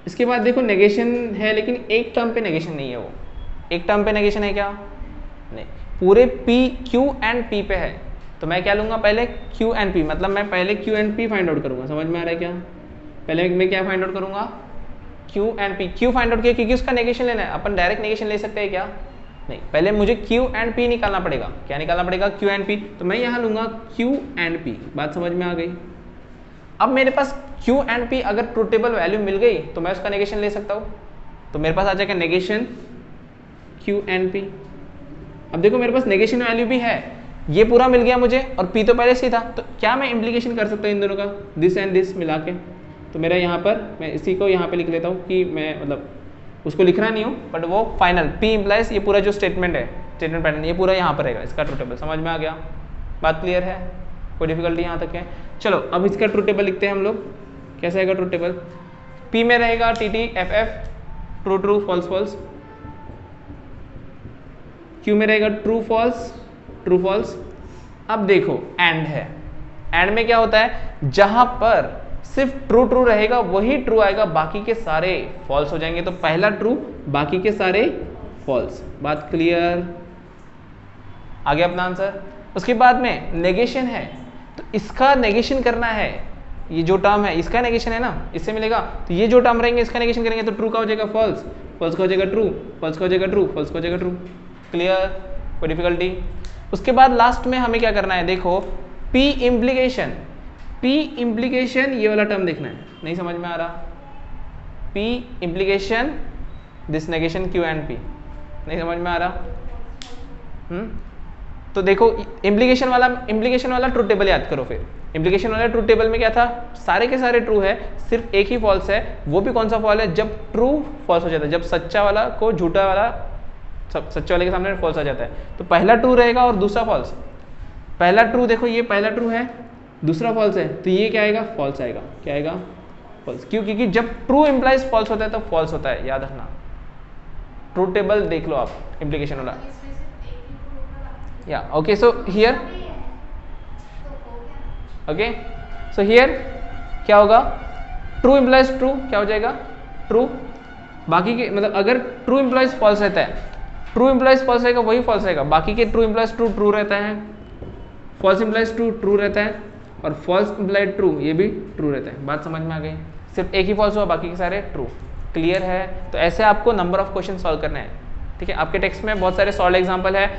इसके बाद देखो नेगेशन है लेकिन एक टर्म पे नेगेशन नहीं है, वो एक टर्म पे नेगेशन है क्या, नहीं, पूरे P Q एंड P पे है, तो मैं क्या लूँगा पहले Q एंड P, मतलब मैं पहले Q and P find out करूँगा, समझ में आ रहा है क्या, पहले मैं क्या फाइंड आउट करूँगा Q and P, Q find out किया क्योंकि उसका नेगेशन लेना है, अपन डायरेक्ट नेगेशन ले सकते हैं क्या, नहीं, पहले मुझे Q एंड P निकालना पड़ेगा, क्या निकालना पड़ेगा Q एंड P, तो मैं यहाँ लूँगा Q एंड P, बात समझ में आ गई। अब मेरे पास Q एंड P अगर ट्रू टेबल वैल्यू मिल गई तो मैं उसका नेगेशन ले सकता हूँ, तो मेरे पास आ जाएगा नेगेशन Q एंड P। अब देखो मेरे पास नेगेशन वैल्यू भी है, ये पूरा मिल गया मुझे और P तो पहले से ही था, तो क्या मैं इम्प्लीकेशन कर सकता हूँ इन दोनों का, दिस एंड दिस मिला के, तो मेरा यहाँ पर मैं इसी को यहाँ पे लिख लेता हूँ कि मैं मतलब उसको लिखना नहीं हूँ बट वो फाइनल P इम्प्लाइज ये पूरा जो स्टेटमेंट है, स्टेटमेंट पैटर्न ये पूरा यहाँ पर रहेगा, इसका ट्रू टेबल, समझ में आ गया, बात क्लियर है, कोई डिफिकल्टी यहाँ तक है। चलो अब इसका ट्रू टेबल लिखते हैं हम लोग, कैसा रहेगा ट्रू टेबल, P में रहेगा TT FF true true false false, Q में रहेगा ट्रू फॉल्स ट्रू फॉल्स। अब देखो एंड है, एंड में क्या होता है, जहां पर सिर्फ ट्रू ट्रू रहेगा वही ट्रू आएगा, बाकी के सारे फॉल्स हो जाएंगे, तो पहला ट्रू बाकी के सारे फॉल्स, बात क्लियर, आगे अपना आंसर। उसके बाद में नेगेशन है, तो इसका नेगेशन करना है, ये जो टर्म है इसका नेगेशन है ना, इससे मिलेगा, तो ये जो टर्म रहेंगे इसका नेगेशन करेंगे, तो ट्रू का हो जाएगा फॉल्स, फॉल्स का हो जाएगा ट्रू, फॉल्स का हो जाएगा ट्रू, फॉल्स का हो जाएगा ट्रू, क्लियर, कोई डिफिकल्टी। उसके बाद लास्ट में हमें क्या करना है, देखो P इम्प्लीकेशन, पी इम्प्लीकेशन ये वाला टर्म देखना है, नहीं समझ में आ रहा? P implication this negation Q and P, नहीं समझ में आ रहा? तो देखो इम्प्लीकेशन वाला ट्रू टेबल याद करो। फिर इम्प्लीकेशन वाला ट्रू टेबल में क्या था, सारे के सारे ट्रू है, सिर्फ एक ही फॉल्स है। वो भी कौन सा फॉल्स है, जब ट्रू फॉल्स हो जाता है, जब सच्चा वाला को झूठा वाला सच्चे वाले के सामने फॉल्स आ जाता है। तो पहला ट्रू रहेगा और दूसरा फॉल्स। पहला ट्रू देखो, ये पहला ट्रू है, दूसरा फॉल्स है, तो ये क्या आएगा, फॉल्स आएगा। क्या आएगा, फॉल्स। क्यों? क्योंकि जब ट्रू इंप्लाइज फॉल्स होता है तो फॉल्स होता है, याद रखना। ट्रू टेबल देख लो आप इम्प्लीकेशन वाला। या okay, so here okay, so here क्या होगा, ट्रू इंप्लाइज ट्रू क्या हो जाएगा, ट्रू। बाकी के मतलब अगर ट्रू इंप्लाइज फॉल्स रहता है, ट्रू इंप्लाइज फॉल्स रहेगा वही फॉल्स रहेगा, बाकी के ट्रू इंप्लाइज ट्रू ट्रू रहता है, फॉल्स इंप्लाइज ट्रू ट्रू रहता है, और फॉल्स इंप्लाइड ट्रू ये भी ट्रू रहता है। बात समझ में आ गई? सिर्फ एक ही फॉल्स हुआ, बाकी के सारे ट्रू। क्लियर है? तो ऐसे आपको नंबर ऑफ क्वेश्चन सॉल्व करने हैं। ठीक है, आपके टेक्स्ट में बहुत सारे सॉल्व एग्जाम्पल है,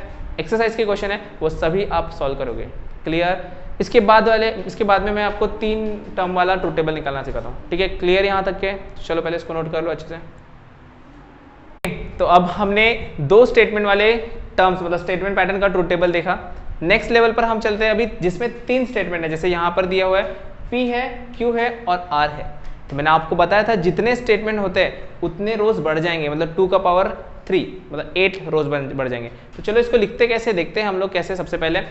एक्सरसाइज के क्वेश्चन है, वो सभी आप सॉल्व करोगे। क्लियर? इसके बाद में मैं आपको 3 टर्म वाला ट्रू टेबल निकालना सिखाता हूँ। ठीक है, क्लियर यहाँ तक के? चलो पहले इसको नोट कर लो अच्छे से। तो अब हमने 2 स्टेटमेंट वाले टर्म्स मतलब स्टेटमेंट पैटर्न का ट्रू टेबल देखा। नेक्स्ट लेवल पर हम चलते हैं अभी, जिसमें 3 स्टेटमेंट है। जैसे यहाँ पर दिया हुआ है P है, Q है और R है। तो मैंने आपको बताया था जितने स्टेटमेंट होते हैं उतने रोज बढ़ जाएंगे, मतलब 2 का पावर 3 मतलब 8 रोज बढ़ जाएंगे। तो चलो इसको लिखते कैसे देखते हैं हम लोग कैसे। सबसे पहले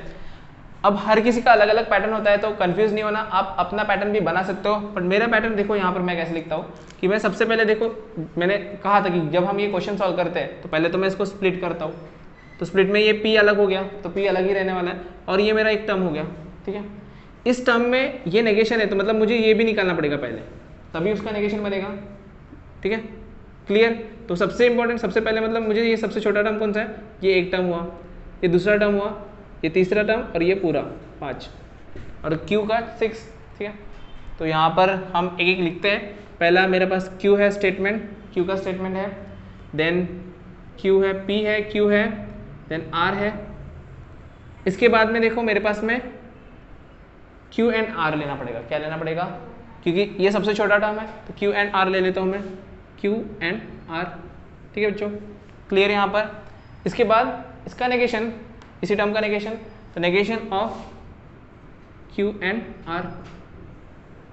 अब हर किसी का अलग अलग पैटर्न होता है, तो कंफ्यूज नहीं होना, आप अपना पैटर्न भी बना सकते हो। बट मेरा पैटर्न देखो यहाँ पर मैं कैसे लिखता हूँ कि मैं सबसे पहले देखो, मैंने कहा था कि जब हम ये क्वेश्चन सॉल्व करते हैं तो पहले तो मैं इसको स्प्लिट करता हूँ। तो स्प्लिट में ये P अलग हो गया, तो P अलग ही रहने वाला है, और ये मेरा एक टर्म हो गया। ठीक है, इस टर्म में ये नेगेशन है, तो मतलब मुझे ये भी निकालना पड़ेगा पहले, तभी उसका नेगेशन बनेगा। ठीक है, क्लियर? तो सबसे इंपॉर्टेंट, सबसे पहले मतलब मुझे ये सबसे छोटा टर्म कौन सा है, ये एक टर्म हुआ, ये दूसरा टर्म हुआ, ये तीसरा टर्म, और ये पूरा 5, और Q का 6। ठीक है, तो यहाँ पर हम एक एक लिखते हैं। पहला मेरे पास Q है स्टेटमेंट, Q का स्टेटमेंट है, देन Q है, P है, Q है, देन R है। इसके बाद में देखो मेरे पास में Q एंड R लेना पड़ेगा। क्या लेना पड़ेगा? क्योंकि ये सबसे छोटा टर्म है, तो Q एंड R ले लेता हूँ मैं, Q एंड R। ठीक है बच्चों, क्लियर यहाँ पर? इसके बाद इसका नेगेशन, इसी टर्म का नेगेशन, तो negation of Q and R।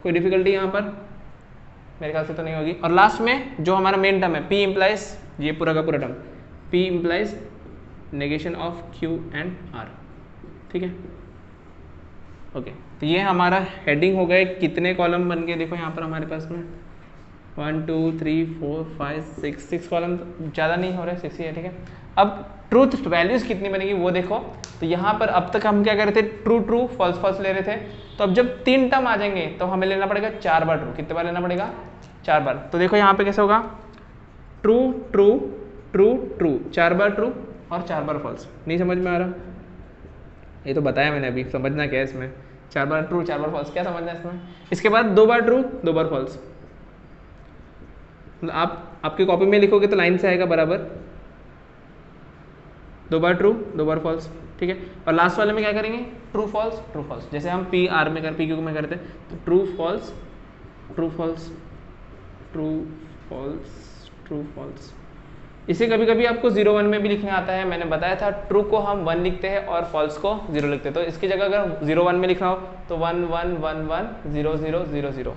कोई डिफिकल्टी यहाँ पर? मेरे ख्याल से तो नहीं होगी। और लास्ट में जो हमारा मेन टर्म है P इम्प्लाइज, ये पूरा का पूरा term P implies negation of Q and R। ठीक है, ओके। तो ये हमारा हेडिंग हो गए। कितने कॉलम बन गए देखो यहाँ पर हमारे पास में 1 2 3 4 5 6 कॉलम, ज़्यादा नहीं हो रहे, 6 ही है। ठीक है, अब ट्रूथ वैल्यूज़ कितनी बनेगी वो देखो। तो यहाँ पर अब तक हम क्या कर रहे थे, ट्रू ट्रू फॉल्स फॉल्स ले रहे थे। तो अब जब 3 टर्म आ जाएंगे तो हमें लेना पड़ेगा 4 बार ट्रू। कितने बार लेना पड़ेगा? 4 बार। तो देखो यहाँ पे कैसे होगा, ट्रू ट्रू ट्रू ट्रू, 4 बार ट्रू और 4 बार फॉल्स। नहीं समझ में आ रहा? ये तो बताया मैंने अभी, समझना क्या है इसमें, 4 बार ट्रू 4 बार फॉल्स, क्या समझना है इसमें? इसके बाद 2 बार ट्रू 2 बार फॉल्स। आप आपकी कॉपी में लिखोगे तो लाइन से आएगा बराबर, 2 बार ट्रू 2 बार फॉल्स। ठीक है, और लास्ट वाले में क्या करेंगे, ट्रू फॉल्स ट्रू फॉल्स। जैसे हम P R में P Q में करते हैं, तो true false true false true false true false. इसे कभी कभी आपको 0 1 में भी लिखने आता है। मैंने बताया था ट्रू को हम 1 लिखते हैं और फॉल्स को 0 लिखते हैं। तो इसकी जगह अगर 0 1 में लिखना हो तो 1 1 1 1 0 0 0 0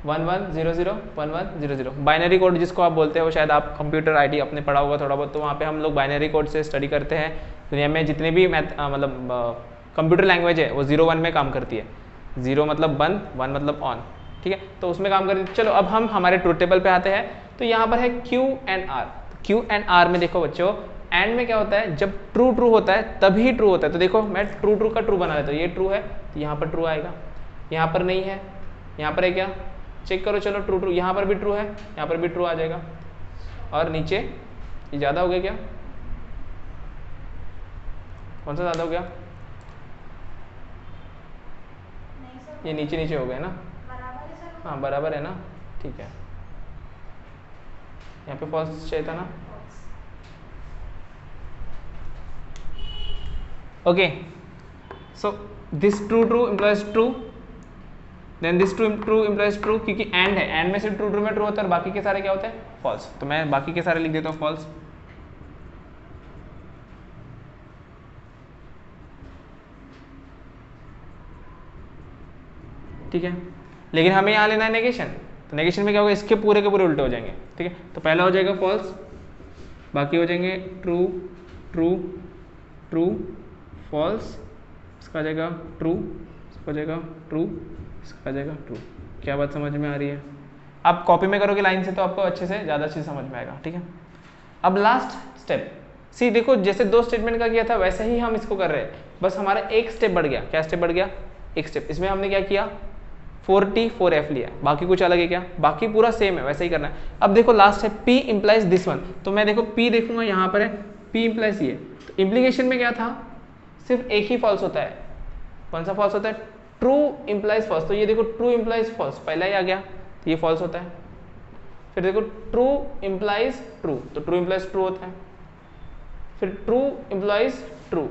1 1 0 0 1 1 0 0। बाइनरी कोड जिसको आप बोलते हैं, वो शायद आप कंप्यूटर आईटी अपने पढ़ा होगा थोड़ा बहुत, तो वहाँ पे हम लोग बाइनरी कोड से स्टडी करते हैं। दुनिया में जितने भी मतलब कंप्यूटर लैंग्वेज है वो 0 1 में काम करती है। 0 मतलब बंद, 1 मतलब ऑन। ठीक है, तो उसमें काम करती है। चलो अब हम हमारे ट्रूथ टेबल पे आते हैं। तो यहाँ पर है Q and R। Q and R में देखो बच्चों, एंड में क्या होता है, जब ट्रू ट्रू होता है तभी ट्रू होता है। तो देखो मैं ट्रू ट्रू का ट्रू बना लेता हूँ, ये ट्रू है तो यहाँ पर ट्रू आएगा, यहाँ पर नहीं है, यहाँ पर है क्या, चेक करो। चलो ट्रू ट्रू, यहाँ पर भी ट्रू है, यहाँ पर भी ट्रू आ जाएगा, और नीचे ये ज़्यादा हो गया क्या, कौन सा ज़्यादा हो गया, ये नीचे नीचे हो गया ना, हाँ बराबर है ना, ठीक है। यहाँ पे फॉल्स चाहिए था ना, okay. So this true true implies true, then this true implies true, क्योंकि एंड है, एंड में से ट्रू में ट्रू होता है और बाकी के सारे क्या होते हैं फॉल्स, तो मैं बाकी के सारे लिख देता हूँ फॉल्स। ठीक है, लेकिन हमें यहाँ लेना है नेगेशन, तो नेगेशन में क्या होगा, इसके पूरे के पूरे उल्टे हो जाएंगे। ठीक है, तो पहला हो जाएगा फॉल्स, बाकी हो जाएंगे ट्रू ट्रू ट्रू फॉल्स, इसका आ जाएगा ट्रू, इसका आ जाएगा ट्रू, इसका आ जाएगा ट्रू। क्या बात समझ में आ रही है? आप कॉपी में करोगे लाइन से तो आपको अच्छे से ज़्यादा अच्छे समझ में आएगा। ठीक है, अब लास्ट स्टेप सी, देखो जैसे दो स्टेटमेंट का किया था वैसे ही हम इसको कर रहे हैं, बस हमारा एक स्टेप बढ़ गया। क्या स्टेप बढ़ गया? एक स्टेप। इसमें हमने क्या किया, 4T 4F लिया, बाकी कुछ अलग है क्या? बाकी पूरा सेम है, वैसे ही करना है। अब देखो लास्ट है P इम्प्लाइज दिस वन, तो मैं देखो P देखूंगा यहाँ पर है P इम्प्लाइज ये, तो इम्प्लीकेशन में क्या था, सिर्फ एक ही फॉल्स होता है। कौन सा फॉल्स होता है? ट्रू इम्प्लाइज फॉल्स, तो ये देखो ट्रू इम्प्लाइज फॉल्स पहला ही आ गया, तो ये फॉल्स होता है। फिर देखो ट्रू इम्प्लाइज ट्रू, तो ट्रू इम्प्लाइज ट्रू होता है। फिर ट्रू इम्प्लाइज ट्रू,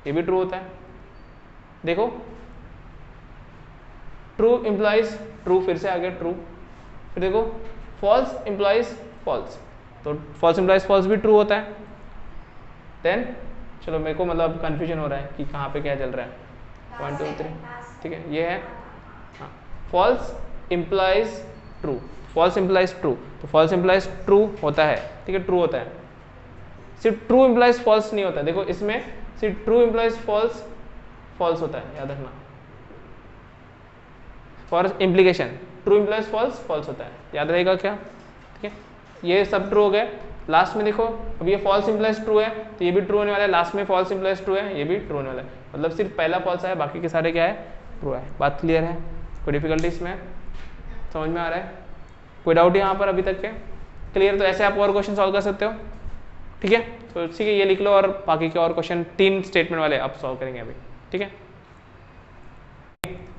ये भी ट्रू होता है। देखो ट्रू इम्प्लाइज ट्रू, फिर से आ गया ट्रू। फिर देखो फॉल्स इम्प्लाइज फॉल्स, तो फॉल्स इम्प्लाइज फॉल्स भी ट्रू होता है। देन चलो मेरे को मतलब कंफ्यूजन हो रहा है कि कहाँ पे क्या चल रहा है। 1 2 3, ठीक है, ये है हाँ, false implies true, false implies true, तो फॉल्स इम्प्लाइज ट्रू होता है। ठीक है, ट्रू होता है, सिर्फ ट्रू इम्प्लाइज फॉल्स नहीं होता। देखो इसमें सिर्फ ट्रू इम्प्लाइज फॉल्स फॉल्स होता है, याद रखना। For implication true implies false false होता है, याद रहेगा क्या? ठीक है, ये सब ट्रू हो गए। लास्ट में देखो अब ये फॉल्स इम्प्लाइज ट्रू है, तो ये भी ट्रू होने वाला है। लास्ट में फॉल्स इम्प्लाइज ट्रू है, ये भी ट्रू होने वाला है। मतलब सिर्फ पहला फॉल्स है, बाकी के सारे क्या है, ट्रू है। बात क्लियर है? कोई डिफिकल्टी इसमें समझ में आ रहा है? कोई डाउट यहाँ पर अभी तक के? क्लियर? तो ऐसे आप और क्वेश्चन सॉल्व कर सकते हो। ठीक है, तो ठीक है, ये लिख लो और बाकी के और क्वेश्चन 3 स्टेटमेंट वाले आप सॉल्व करेंगे अभी। ठीक है,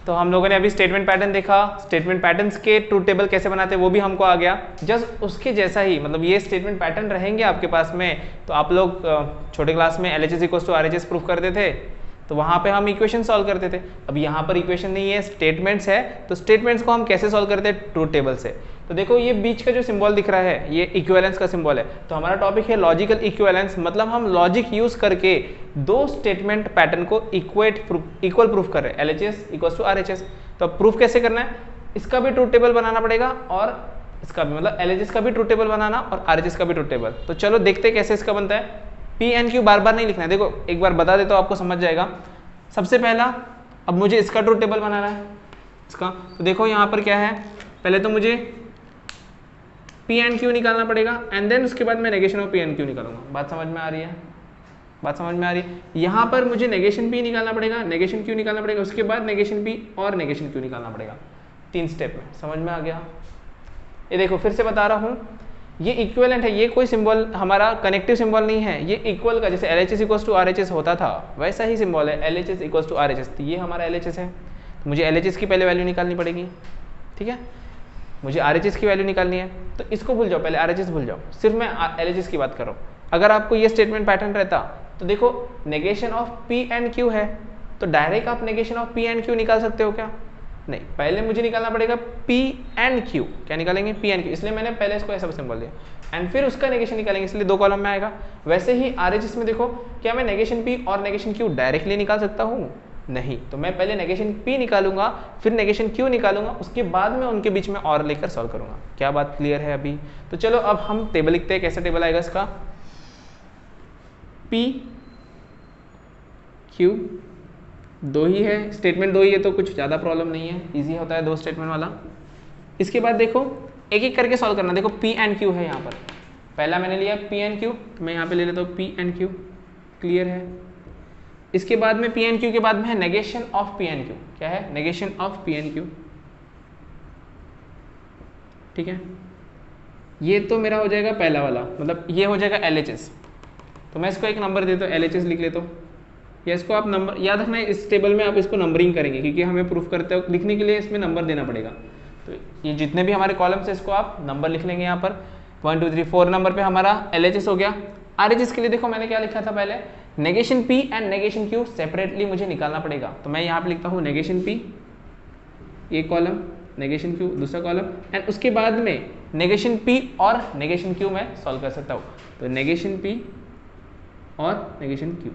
तो हम लोगों ने अभी स्टेटमेंट पैटर्न देखा, स्टेटमेंट पैटर्न्स के ट्रूथ टेबल कैसे बनाते हैं वो भी हमको आ गया। जस्ट उसके जैसा ही, मतलब ये स्टेटमेंट पैटर्न रहेंगे आपके पास में, तो आप लोग छोटे क्लास में LHS = RHS प्रूफ करते थे, तो वहाँ पे हम इक्वेशन सॉल्व करते थे। अब यहाँ पर इक्वेशन नहीं है, स्टेटमेंट्स है, तो स्टेटमेंट्स को हम कैसे सॉल्व करते हैं? ट्रूथ टेबल से। तो देखो ये बीच का जो सिंबल दिख रहा है, ये इक्विवेलेंस का सिंबल है। तो हमारा टॉपिक है लॉजिकल इक्विवेलेंस, मतलब हम लॉजिक यूज करके दो स्टेटमेंट पैटर्न को इक्वल प्रूफ कर रहे हैं, LHS = RHS। तो अब प्रूफ कैसे करना है? इसका भी ट्रूथ टेबल बनाना पड़ेगा और इसका भी, मतलब LHS का भी ट्रूथ टेबल बनाना और RHS का भी ट्रूथ टेबल। तो चलो देखते हैं कैसे इसका बनता है। PNQ बार बार नहीं लिखना है, देखो एक बार बता देता हूं आपको समझ जाएगा। सबसे पहला अब मुझे इसका ट्रूथ टेबल बनाना है, इसका। तो देखो यहाँ पर क्या है, पहले तो मुझे PNQ निकालना पड़ेगा एंड देन उसके बाद मैं नेगेशन ऑफ PNQ निकालूंगा। बात समझ में आ रही है? बात समझ में आ रही है? यहाँ पर मुझे नेगेशन P निकालना पड़ेगा, नेगेशन Q निकालना पड़ेगा, उसके बाद नेगेशन P और नेगेशन Q निकालना पड़ेगा। 3 स्टेप में, समझ में आ गया? ये देखो फिर से बता रहा हूँ, ये इक्विवेलेंट है, ये कोई सिंबल हमारा कनेक्टिव सिंबल नहीं है, ये इक्वल का, जैसे LHS = RHS होता था वैसा ही सिंबल है, LHS = RHS। तो ये हमारा LHS है, तो मुझे LHS की पहले वैल्यू निकालनी पड़ेगी। ठीक है, मुझे RHS की वैल्यू निकालनी है, तो इसको भूल जाओ, पहले RHS भूल जाओ, सिर्फ मैं LHS की बात कर रहा हूँ। अगर आपको ये स्टेटमेंट पैटर्न रहता तो देखो negation of P and Q है, तो डायरेक्ट आप negation of P and Q निकाल सकते हो क्या? नहीं, पहले मुझे निकालना पड़ेगा P एंड Q। क्या निकालेंगे? P एंड Q, इसलिए मैंने पहले इसको ऐसा सिंबल दिया एंड फिर उसका नेगेशन निकालेंगे, इसलिए 2 कॉलम में आएगा। वैसे ही RHS में देखो, क्या मैं नेगेशन P और नेगेशन Q डायरेक्टली निकाल सकता हूँ? नहीं, तो मैं पहले नेगेशन P निकालूंगा, फिर नेगेशन Q निकालूंगा, उसके बाद में उनके बीच में और लेकर सॉल्व करूंगा। क्या बात क्लियर है अभी? तो चलो अब हम टेबल लिखते हैं। कैसे टेबल आएगा इसका? P Q 2 ही है, स्टेटमेंट 2 ही है, तो कुछ ज़्यादा प्रॉब्लम नहीं है, ईजी होता है 2 स्टेटमेंट वाला। इसके बाद देखो एक एक करके सॉल्व करना। देखो P एंड Q है यहाँ पर, पहला मैंने लिया P एंड Q, तो मैं यहाँ पे ले लेता हूँ P एंड Q। क्लियर है? इसके बाद में P एंड Q के बाद में है negation of P and Q। क्या है? Negation of P and Q। ठीक है, ये तो मेरा हो जाएगा पहला वाला, मतलब ये हो जाएगा LHS। तो मैं इसको एक नंबर देता हूँ, LHS लिख लेता हूँ, या इसको आप नंबर याद रखना है, इस टेबल में आप इसको नंबरिंग करेंगे क्योंकि हमें प्रूफ करते हो लिखने के लिए इसमें नंबर देना पड़ेगा। तो ये जितने भी हमारे कॉलम्स है इसको आप नंबर लिख लेंगे यहाँ पर। 1 2 3 4 नंबर पे हमारा LHS हो गया। RHS के लिए देखो मैंने क्या लिखा था पहले, negation P and negation Q separately मुझे निकालना पड़ेगा। तो मैं यहाँ पे लिखता हूँ नेगेशन P ये कॉलम नेगेशन क्यू दूसरा कॉलम, एंड उसके बाद में नेगेशन पी और नेगेशन क्यू मैं सॉल्व कर सकता हूँ। तो नेगेशन पी और नेगेशन क्यू,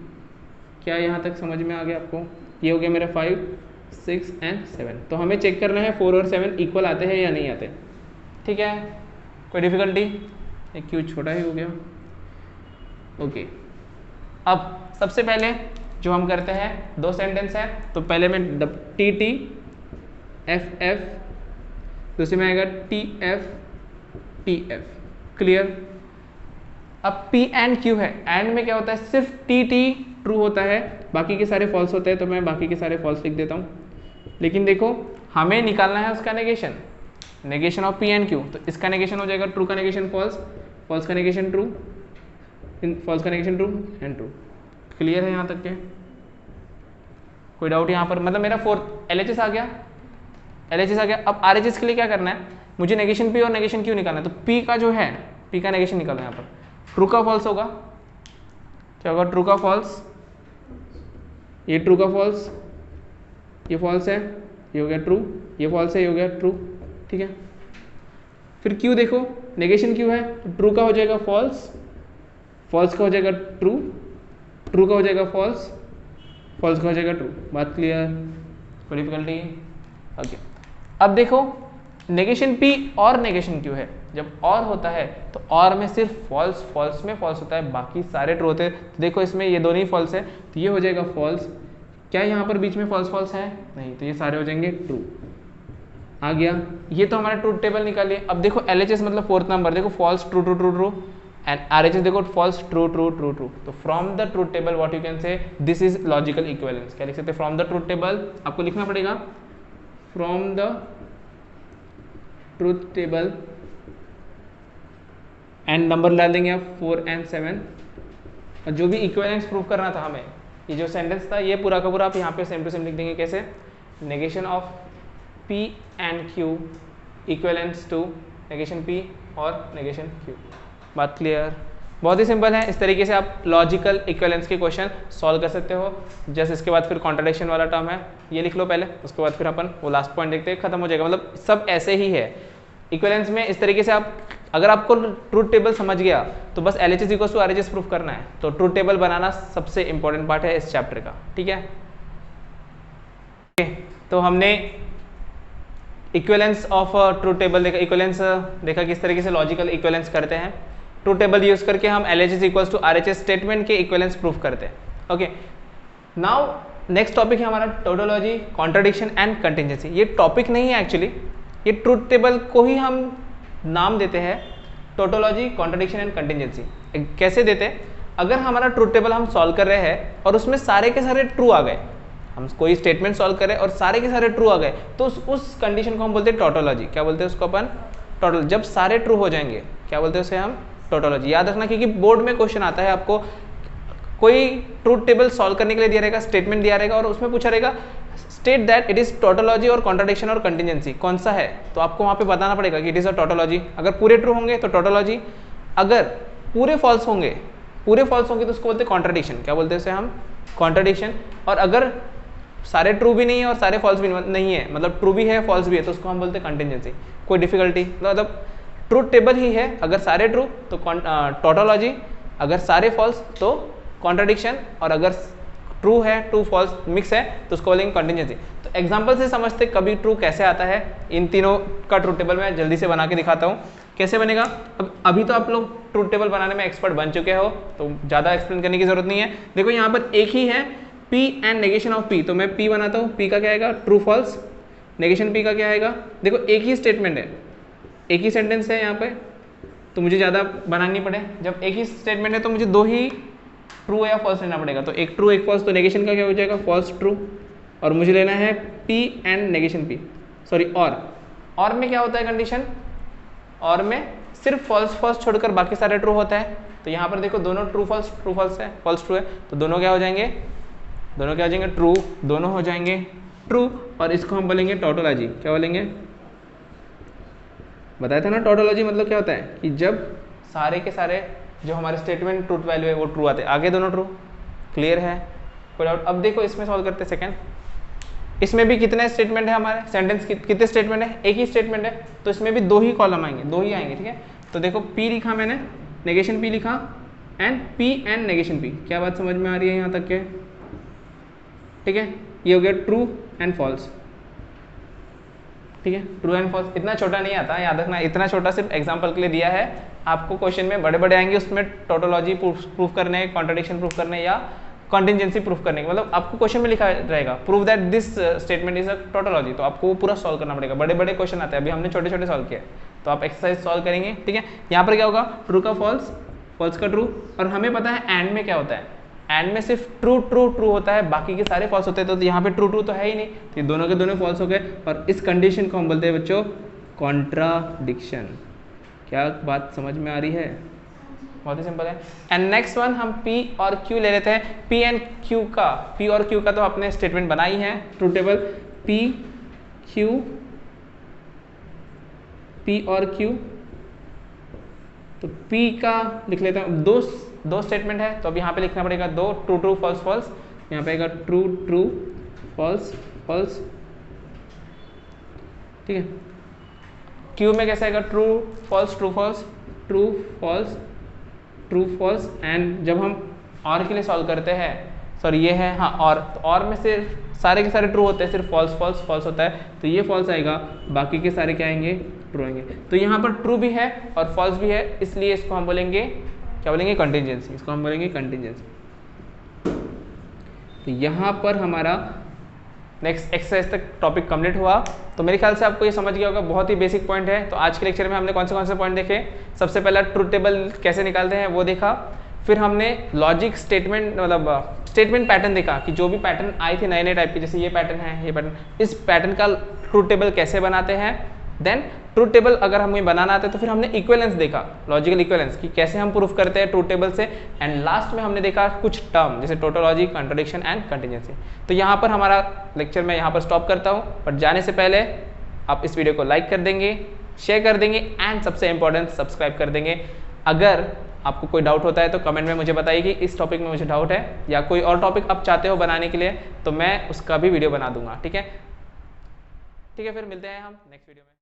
क्या यहाँ तक समझ में आ गया आपको? ये हो गया मेरा 5, 6 एंड 7। तो हमें चेक करना है 4 और 7 इक्वल आते हैं या नहीं आते। ठीक है, कोई डिफिकल्टी? एक क्यू छोटा ही हो गया। ओके, अब सबसे पहले जो हम करते हैं, दो सेंटेंस है, तो पहले मैं टी टी एफ एफ, दूसरे में आएगा T F T F. Clear? अब P एंड Q है, एंड में क्या होता है, सिर्फ टी टी ट्रू होता है, बाकी के सारे फॉल्स होते हैं, तो मैं बाकी के सारे फॉल्स लिख देता हूँ। लेकिन देखो हमें निकालना है उसका negation, negation of P and Q। तो इसका नेगेशन हो जाएगा ट्रू का नेगेशन फॉल्स, फॉल्स का नेगेशन ट्रू, फॉल्स का negation true and true. Clear है यहाँ तक के? कोई डाउट यहाँ पर? मतलब मेरा 4 LHS आ गया, LHS आ गया। अब RHS के लिए क्या करना है, मुझे नेगेशन P और नेगेशन Q निकालना है। तो P का जो है, P का नेगेशन निकालना है यहाँ पर। ट्रू का फॉल्स होगा, क्या होगा? ट्रू का फॉल्स, ये ट्रू का फॉल्स, ये फॉल्स है, ये हो गया ट्रू, ये फॉल्स है, ये हो गया ट्रू। ठीक है, फिर Q देखो, नेगेशन Q है, तो ट्रू का हो जाएगा फॉल्स, फॉल्स का हो जाएगा ट्रू, ट्रू का हो जाएगा फॉल्स, फॉल्स का हो जाएगा ट्रू। बात क्लियर? कोई डिफिकल्टी? ओके, अब देखो नेगेशन P और नेगेशन Q है, जब और होता है तो और में सिर्फ फॉल्स, फॉल्स में फॉल्स होता है, बाकी सारे ट्रू होते हैं। तो देखो इसमें ये दोनों ही फॉल्स है, तो ये हो जाएगा फॉल्स। क्या यहाँ पर बीच में फॉल्स फॉल्स है? नहीं, तो ये सारे हो जाएंगे ट्रू। आ गया, ये तो हमारा ट्रूथ टेबल निकालिए। अब देखो LHS मतलब 4th नंबर, देखो false true true true true, and RHS देखो false true true true true. तो from the truth table what you can say, this is logical equivalence. क्या लिख सकते हैं? फ्रॉम द ट्रूथ टेबल आपको लिखना पड़ेगा, from the truth table, and number डाल देंगे आप 4 एंड 7। और जो भी इक्विवेलेंस प्रूव करना था हमें, ये जो सेंटेंस था ये पूरा का पूरा आप यहाँ पे सेम टू सेम लिख देंगे। कैसे? Negation of P and Q equivalence to negation P और नेगेशन Q। बात क्लियर? बहुत ही सिंपल है, इस तरीके से आप लॉजिकल इक्विवेलेंस के क्वेश्चन सॉल्व कर सकते हो। जस्ट इसके बाद फिर कॉन्ट्राडिक्शन वाला टर्म है, ये लिख लो पहले, उसके बाद फिर अपन वो लास्ट पॉइंट देखते हैं, खत्म हो जाएगा। मतलब सब ऐसे ही है इक्विवेलेंस में। इस तरीके से आप, अगर आपको ट्रूथ टेबल समझ गया तो बस LHS equals to RHS proof करना है। तो ट्रूथ टेबल बनाना सबसे इंपॉर्टेंट पार्ट है इस चैप्टर का। ठीक है, तो हमने इक्विवेलेंस ऑफ ट्रूथ टेबल देखा, इक्विवेलेंस देखा किस तरीके से लॉजिकल इक्विवेलेंस करते हैं। ट्रूथ टेबल यूज करके हम LHS equals to RHS statement के इक्विवेलेंस प्रूफ करते हैं। ओके, नाउ नेक्स्ट टॉपिक है हमारा टोटोलॉजी, कॉन्ट्राडिक्शन एंड कंटिजेंसी। ये टॉपिक नहीं है एक्चुअली, ये ट्रूथ टेबल को ही हम नाम देते हैं, टोटोलॉजी, कॉन्ट्राडिक्शन एंड कंटिजेंसी। कैसे देते हैं? अगर हमारा ट्रूथ टेबल हम सॉल्व कर रहे हैं और उसमें सारे के सारे ट्रू आ गए, हम कोई स्टेटमेंट सॉल्व करें और सारे के सारे ट्रू आ गए, तो उस कंडीशन को हम बोलते हैं टोटोलॉजी। क्या बोलते हैं उसको अपन? टोटल। जब सारे ट्रू हो जाएंगे क्या बोलते हैं उसे हम? टोटोलॉजी। याद रखना, क्योंकि बोर्ड में क्वेश्चन आता है, आपको कोई ट्रूथ टेबल सॉल्व करने के लिए दिया रहेगा, स्टेटमेंट दिया रहेगा और उसमें पूछा रहेगा state that it is tautology और कॉन्ट्राडिक्शन और कंटिजेंसी, कौन सा है? तो आपको वहां पे बताना पड़ेगा कि इट इज अ टोटोलॉजी। अगर पूरे ट्रू होंगे तो टोटोलॉजी, अगर पूरे फॉल्स होंगे तो उसको बोलते हैं कॉन्ट्राडिक्शन। क्या बोलते हैं उसे हम? कॉन्ट्राडिक्शन। और अगर सारे ट्रू भी नहीं है और सारे फॉल्स भी नहीं है, मतलब ट्रू भी है फॉल्स भी है, तो उसको हम बोलते हैं कंटिजेंसी। कोई डिफिकल्टी? मतलब ट्रूथ टेबल ही है, अगर सारे ट्रू तो टोटोलॉजी, अगर सारे फॉल्स तो कॉन्ट्राडिक्शन, और अगर ट्रू है, ट्रू फॉल्स मिक्स है तो उसको बोलेंगे कंटिजेंसी। तो एग्जांपल से समझते कभी ट्रू कैसे आता है। इन तीनों का ट्रूथ टेबल मैं जल्दी से बना के दिखाता हूँ कैसे बनेगा। अब अभी तो आप लोग ट्रूथ टेबल बनाने में एक्सपर्ट बन चुके हो, तो ज़्यादा एक्सप्लेन करने की जरूरत नहीं है। देखो यहाँ पर एक ही है P and negation of P, तो मैं P बनाता हूँ। P का क्या आएगा? True false. नेगेशन P का क्या आएगा? देखो एक ही स्टेटमेंट है, एक ही सेंटेंस है यहाँ पे, तो मुझे ज़्यादा बनानी नहीं पड़े। जब एक ही स्टेटमेंट है तो मुझे दो ही ट्रू या फॉल्स लेना पड़ेगा, तो एक ट्रू एक फॉल्स। तो नेगेशन का क्या हो जाएगा? False true. और मुझे लेना है P and negation P, sorry और में क्या होता है कंडीशन? और में सिर्फ फॉल्स फॉल्स छोड़कर बाकी सारे ट्रू होता है। तो यहाँ पर देखो दोनों ट्रू फॉल्स है, फॉल्स ट्रू है, तो दोनों क्या हो जाएंगे? दोनों क्या हो जाएंगे? ट्रू। दोनों हो जाएंगे ट्रू, और इसको हम बोलेंगे टोटोलॉजी। क्या बोलेंगे? बताया था ना टोटोलॉजी मतलब क्या होता है कि जब सारे के सारे जो हमारे स्टेटमेंट ट्रूथ वैल्यू है वो ट्रू आते हैं, आगे दोनों ट्रू। क्लियर है? कोई डाउट? अब देखो इसमें सॉल्व करते हैं। सेकंड इसमें भी कितने स्टेटमेंट है हमारे सेंटेंस कितने स्टेटमेंट है, एक ही स्टेटमेंट है, तो इसमें भी 2 ही कॉलम आएंगे, 2 ही आएंगे, ठीक है। तो देखो P लिखा मैंने, नेगेशन P लिखा and P and negation P। क्या बात समझ में आ रही है यहाँ तक के? ठीक है, ये हो गया ट्रू एंड फॉल्स, ठीक है। ट्रू एंड फॉल्स इतना छोटा नहीं आता, याद रखना, इतना छोटा सिर्फ एग्जांपल के लिए दिया है। आपको क्वेश्चन में बड़े बड़े आएंगे, उसमें टोटोलॉजी प्रूफ करने, कॉन्ट्रडिक्शन प्रूफ करने या कॉन्टिजेंसी प्रूफ करने के, मतलब आपको क्वेश्चन में लिखा रहेगा prove that this statement is a tautology, तो आपको पूरा सॉल्व करना पड़ेगा। बड़े बड़े क्वेश्चन आते हैं, अभी हमने छोटे छोटे सॉल्व किए, तो आप एक्सरसाइज सॉल्व करेंगे, ठीक है। यहाँ पर क्या होगा, ट्रू का फॉल्स, फॉल्स का ट्रू, और हमें पता है एंड में क्या होता है, एंड में सिर्फ ट्रू ट्रू ट्रू होता है, बाकी के सारे फॉल्स होते हैं। तो यहाँ पे ट्रू ट्रू तो है ही नहीं, तो दोनों के दोनों फॉल्स हो गए, और इस कंडीशन को हम बोलते हैं बच्चों कॉन्ट्राडिक्शन। क्या बात समझ में आ रही है? बहुत ही सिंपल है। एंड नेक्स्ट वन हम P और Q ले लेते हैं। P एंड Q का, P और Q का तो आपने स्टेटमेंट बनाई है, true table P Q, P और Q। तो P का लिख लेते हैं, दो स्टेटमेंट है, तो अब यहाँ पे लिखना पड़ेगा 2, ट्रू ट्रू फॉल्स फॉल्स, यहाँ पे आएगा ट्रू ट्रू फॉल्स फॉल्स, ठीक है। Q में कैसे आएगा, true false true false, true false true false. And जब हम और के लिए सॉल्व करते हैं, सॉरी ये है हाँ, और में सिर्फ सारे के सारे ट्रू होते हैं, सिर्फ फॉल्स फॉल्स फॉल्स होता है, तो ये फॉल्स आएगा, बाकी के सारे क्या आएंगे, ट्रू आएंगे। तो यहाँ पर ट्रू भी है और फॉल्स भी है, इसलिए इसको हम बोलेंगे, क्या बोलेंगे, कंटिजेंसी, इसको हम बोलेंगे कंटिजेंसी। तो यहाँ पर हमारा नेक्स्ट एक्सरसाइज तक टॉपिक कंप्लीट हुआ। तो मेरे ख्याल से आपको ये समझ गया होगा, बहुत ही बेसिक पॉइंट है। तो आज के लेक्चर में हमने कौन से पॉइंट देखे, सबसे पहला ट्रूथ टेबल कैसे निकालते हैं वो देखा, फिर हमने लॉजिक स्टेटमेंट मतलब स्टेटमेंट पैटर्न देखा कि जो भी पैटर्न आए थे नए नए टाइप के, जैसे ये पैटर्न है, ये पैटर्न, इस पैटर्न का ट्रूथ टेबल कैसे बनाते हैं। देन ट्रूथ टेबल अगर हमें बनाना आता है तो फिर हमने इक्विवेलेंस देखा, लॉजिकल इक्विवेलेंस कि कैसे हम प्रूफ करते हैं ट्रूथ टेबल से। एंड लास्ट में हमने देखा कुछ टर्म जैसे टोटोलॉजी, कॉन्ट्रडिक्शन एंड कंटिजेंसी। तो यहाँ पर हमारा लेक्चर मैं यहाँ पर स्टॉप करता हूँ, पर जाने से पहले आप इस वीडियो को लाइक कर देंगे, शेयर कर देंगे एंड सबसे इंपॉर्टेंट सब्सक्राइब कर देंगे। अगर आपको कोई डाउट होता है तो कमेंट में मुझे बताइए कि इस टॉपिक में मुझे डाउट है, या कोई और टॉपिक आप चाहते हो बनाने के लिए, तो मैं उसका भी वीडियो बना दूंगा, ठीक है। ठीक है, फिर मिलते हैं हम नेक्स्ट वीडियो में।